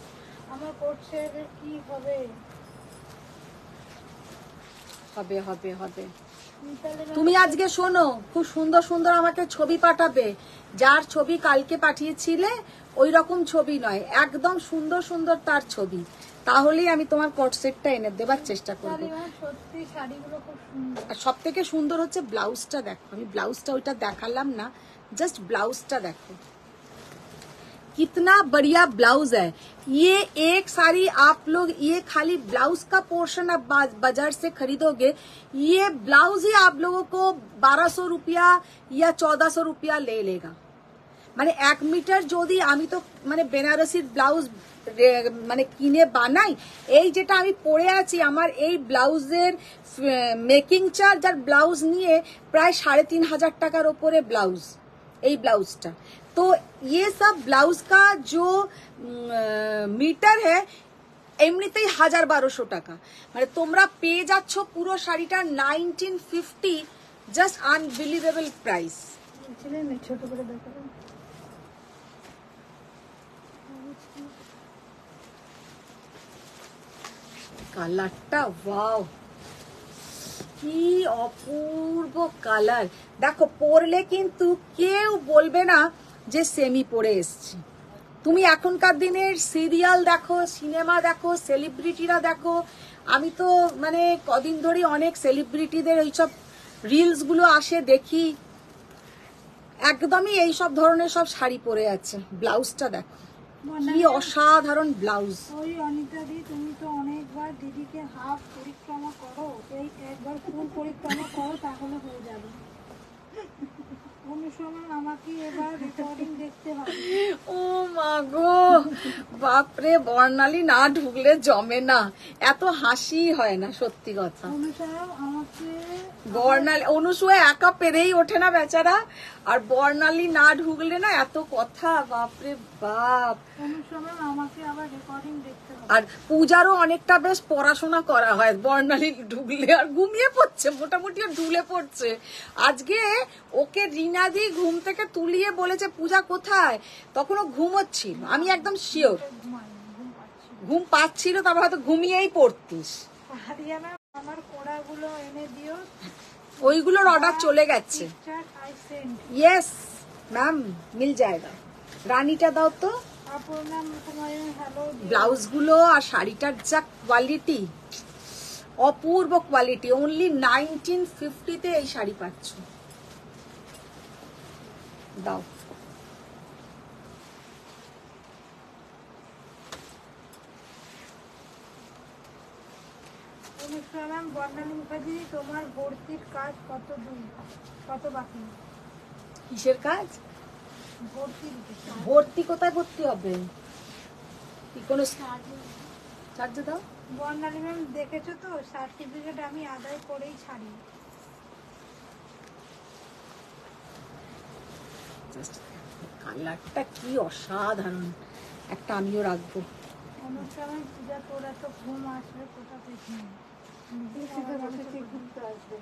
আমার কোট সেটের কি হবে? হবে হবে হবে। মিতালি ম্যাম তুমি আজকে শোনো, খুব সুন্দর সুন্দর আমাকে ছবি পাঠাবে। যার ছবি কালকে পাঠিয়েছিলে ওই রকম ছবি নয়, একদম সুন্দর সুন্দর তার ছবি, তাহলেই আমি তোমার কোট সেটটা এনে দেবার চেষ্টা করব। মিতালি ম্যাম সত্যি শাড়িগুলো খুব সুন্দর। আর সব থেকে সুন্দর হচ্ছে ব্লাউজটা দেখো, আমি ব্লাউজটা ওইটা দেখালাম না, জাস্ট ব্লাউজটা দেখো, कितना बढ़िया ब्लाउज है। ये एक साड़ी आप लोग ये खाली ब्लाउज का पोर्शन आप बाजार से खरीदोगे, ये ब्लाउज ही आप लोगों को 1200 रुपया या 1400 रुपया ले लेगा। মানে 1 মিটার যদি আমি তো মানে বেনারসির ব্লাউজ মানে কিনে বানাই, এই যেটা আমি পরে আছি আমার এই ব্লাউজের মেকিং চার্জ আর ব্লাউজ নিয়ে প্রায় 3500 টাকার উপরে ব্লাউজ, এই ব্লাউজটা। तो ये सब ब्लाउज का जो मीटर है এমনিতেই 1000-1200 টাকা, মানে তোমরা পেয়ে যাচ্ছ পুরো শাড়িটা 1950, জাস্ট আনবিলিভেবল প্রাইস। ছোট করে দেখাবো। কালারটা ওয়াও, কি অপূর্ব কালার। দেখো পরলে কিন্তু কেউ বলবে না যে সেমি পরে এসছি। তুমি এখনকার দিনের সিরিয়াল দেখো, সিনেমা দেখো, সেলিব্রিটিরা দেখো, আমি তো মানে কদিন ধরে অনেক সেলিব্রিটিদের এইসব রিলস গুলো আসে দেখি, একদমই এইসব ধরনের সব শাড়ি পরে আছে। ব্লাউজটা দেখো কি অসাধারণ ব্লাউজ। ওই অনিতা দি তুমি তো অনেকবার দিদিকে হাফ পরিক্রমা করো, এই একবার ফুল পরিক্রমা করো তাহলে হয়ে যাবে। অনুসময় আমাকে এবার রেকর্ডিং দেখতে হবে। ও মা গো, বাপরে, বর্ণালী না ঢুকলে জমে না, এত হাসি হয় না, সত্যি কথা। অনুসময় আমাকে বর্ণালী, অনুসূয়া একা পেরেই ওঠে না বেচারা, আর বর্ণালী না ঢুকলে না এত কথা, বাপরে বাপ। অনুসময় আমাকে আবার রেকর্ডিং দেখতে হবে। আর পূজারও অনেকটা বেশ পড়াশোনা করা হয়, বর্ণালী ঢুকলে আর ঘুমিয়ে পড়ছে, মোটামুটি ঢুলে পড়ছে। আজকে ওকে রিনাদি ঘুম থেকে তুলিয়ে বলেছে পূজা কোথায়, তখন ও ঘুমোচ্ছিল, আমি একদম শিওর ঘুম পাচ্ছিল, তারপর হয়তো ঘুমিয়েই পড়তিস। হারিয়ানা আমার কোড়াগুলো এনে দিও, ওইগুলোর অর্ডার চলে গেছে। Picture I send. Yes, ma'am मिल जाएगा। রানীটা দাও তো। প্রণাম কুমারী হ্যালো। ব্লাউজ গুলো আর শাড়িটার যা কোয়ালিটি, অপূর্ব কোয়ালিটি। অনলি 1950 এই শাড়ি পাচ্ছ। দাও। ম্যাম বর্ণালী মুখার্জি, তোমার ভর্তির কাজ কত দূর, কত বাকি? কিসের কাজ? ভর্তি ভর্তি কোথায় ভর্তি হবে? কি কোনো চার্জ দাও। বর্ণালী ম্যাম দেখেছো তো, সার্টিফিকেট আমি আদায় করেই ছাড়ি। কালারটা কি অসাধারণ, একটা আমিও রাখবো। অনুষ্ঠানে পূজা, তোর এত ঘুম আসবে কোথা থেকে? ঘুরতে আসবে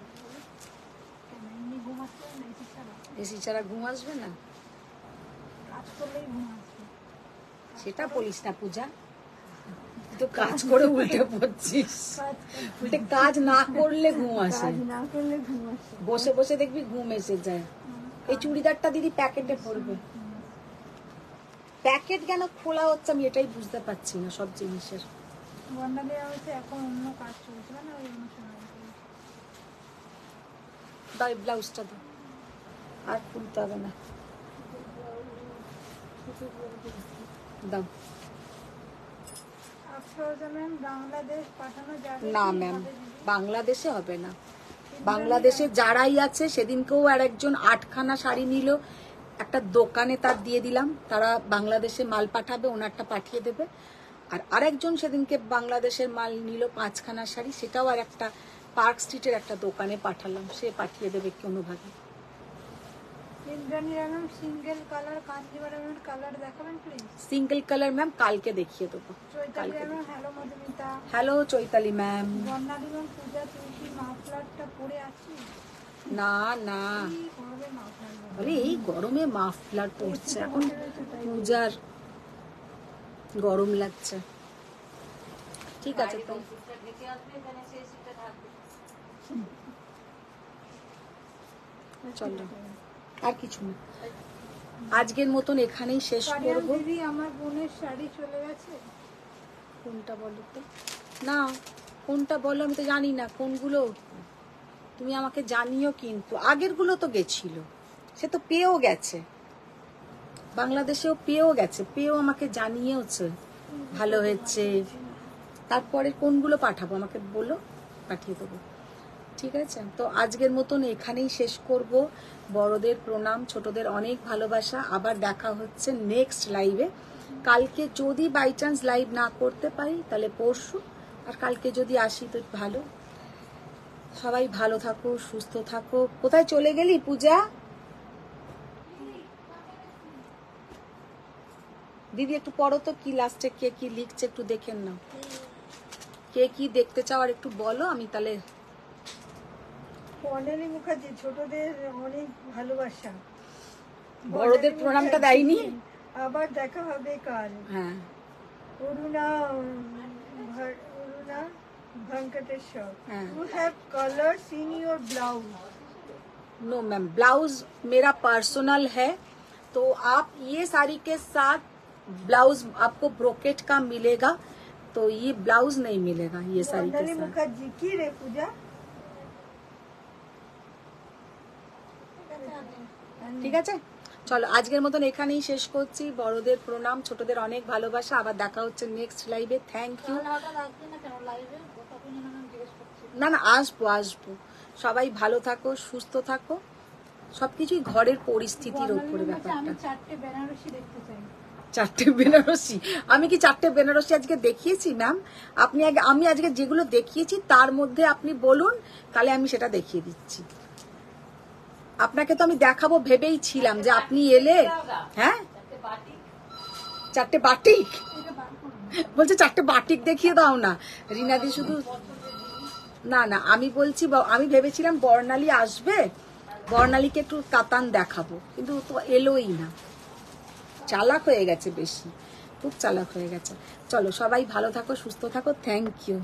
কেন? এমনি ঘুম আসবে না? এসি ছাড়া? এসি ছাড়া ঘুম আসবে না? কাজ করলেই ঘুম আসবে। সেটা বলিস না পূজা, তুই তো কাজ করে উল্টে পড়ছিস। উল্টে কাজ না করলে ঘুম আসে, না করলে ঘুম আসে। বসে বসে দেখবি ঘুম এসে যায়। এই চুড়িদারটা দিদি প্যাকেটে পড়বে। প্যাকেট কেন খোলা হচ্ছে আমি এটাই বুঝতে পারছি না সব জিনিসের। বর্ণালী হচ্ছে এখন অন্য কাজ চলছে না, ওই অনুষ্ঠানে। দাও ব্লাউজটা দাও, আর খুলতে হবে না। দাও। বাংলাদেশ পাঠানো যাবে? না ম্যাম, বাংলাদেশে হবে না। বাংলাদেশে যারাই আছে, সেদিনকেও আর একজন 8খানা শাড়ি নিল, একটা দোকানে তার দিয়ে দিলাম, তারা বাংলাদেশে মাল পাঠাবে, ওনারটা পাঠিয়ে দেবে। আর আরেকজন সেদিনকে বাংলাদেশের মাল নিল 5খানা শাড়ি, সেটাও আর একটা পার্ক স্ট্রিটের একটা দোকানে পাঠালাম, সে পাঠিয়ে দেবে কোনোভাবে। ইন্দ্রাণী ম্যাম সিঙ্গেল কালার কাঞ্জিভারমের কালার দেখাবেন প্লিজ? সিঙ্গেল কালার ম্যাম কালকে দেখিয়ে দেবো। Chaitali ma'am hello Madhumita. Hello Chaitali ma'am. Barnali ma'am Puja, তুই কি মাফলারটা পরে আছিস? না না, কি করবে মাফলার? আরে এই গরমে মাফলার পরছে, এখন পূজার গরম লাগছে। ঠিক আছে তো দেখে আসবে, এখানে সে সিটটা থাকবে। চলো, আর কিছু না, আজকের মতন এখানেই শেষ করব। দিদি আমার বোনের শাড়ি চলে গেছে। কোনটা বলো তো? না কোনটা বলো, আমি তো জানি না কোনগুলো। তুমি আমাকে জানিও, কিন্তু আগের গুলো তো গেছিল, সে তো পেয়েও গেছে, বাংলাদেশেও পেয়েও গেছে, পেয়েও আমাকে জানিয়েওছে ভালো হয়েছে। তারপরে কোনগুলো পাঠাবো আমাকে বলো, পাঠিয়ে দেবো। ঠিক আছে, তো আজকের মতন এখানেই শেষ করব। বড়দের প্রণাম, ছোটদের অনেক ভালোবাসা। আবার দেখা হচ্ছে নেক্সট লাইভে। কালকে যদি বাই চান্স লাইভ না করতে পারি তাহলে পরশু, আর কালকে যদি আসি তো ভালো। সবাই ভালো থাকো, সুস্থ থাকো। কোথায় চলে গেলি পূজা? দিদি একটু পড়ো তো, কি লাস্টে কে কি লিখছে একটু দেখেন না। কে কি দেখতে চাও আর একটু বলো, আমি তাহলে। বর্ণালী মুখার্জি, ছোটদের অনেক ভালোবাসা। বড়দের প্রণামটা দেয়নি। আবার দেখা হবে কাল। হ্যাঁ, অরুণা ভেঙ্কটেশ্বর, हाँ। you have colors in your blouse. No ma'am, blouse मेरा पर्सनल है, तो आप ये साड़ी के साथ ब्लाउज आपको ब्रोकेट का मिलेगा, तो ये ब्लाउज नहीं मिलेगा ये साड़ी के বর্ণালী साथ। মুখার্জি কি রে পূজা? ঠিক আছে, চলো আজকের মতন এখানেই শেষ করছি। বড়দের প্রণাম, ছোটদের অনেক ভালোবাসা। আবার দেখা হচ্ছে নেক্সট লাইভে। Thank you. না না, আসবো আসবো। সবাই ভালো থাকো, সুস্থ থাকো। সবকিছুই ঘরের পরিস্থিতির উপরে ব্যাপারটা। আমি 4টে বেনারসি দেখতে চাই। 4টে বেনারসি? আমি কি 4টে বেনারসি আজকে দেখিয়েছি ম্যাম? আপনি আগে, আমি আজকে যেগুলো দেখিয়েছি তার মধ্যে আপনি বলুন, তাহলে আমি সেটা দেখিয়ে দিচ্ছি। আপনাকে তো আমি দেখাবো ভেবেই ছিলাম যে আপনি এলে। হ্যাঁ, 4টে বাটিক বলছে, 4টে বাটিক দেখিয়ে দাও না রিনাদি। শুধু না না, আমি বলছি আমি ভেবেছিলাম বর্ণালী আসবে, বর্ণালীকে একটু কাতান দেখাবো, কিন্তু তো এলোই না। চালাক হয়ে গেছে বেশি, খুব চালাক হয়ে গেছে। চলো সবাই ভালো থাকো, সুস্থ থাকো। Thank you.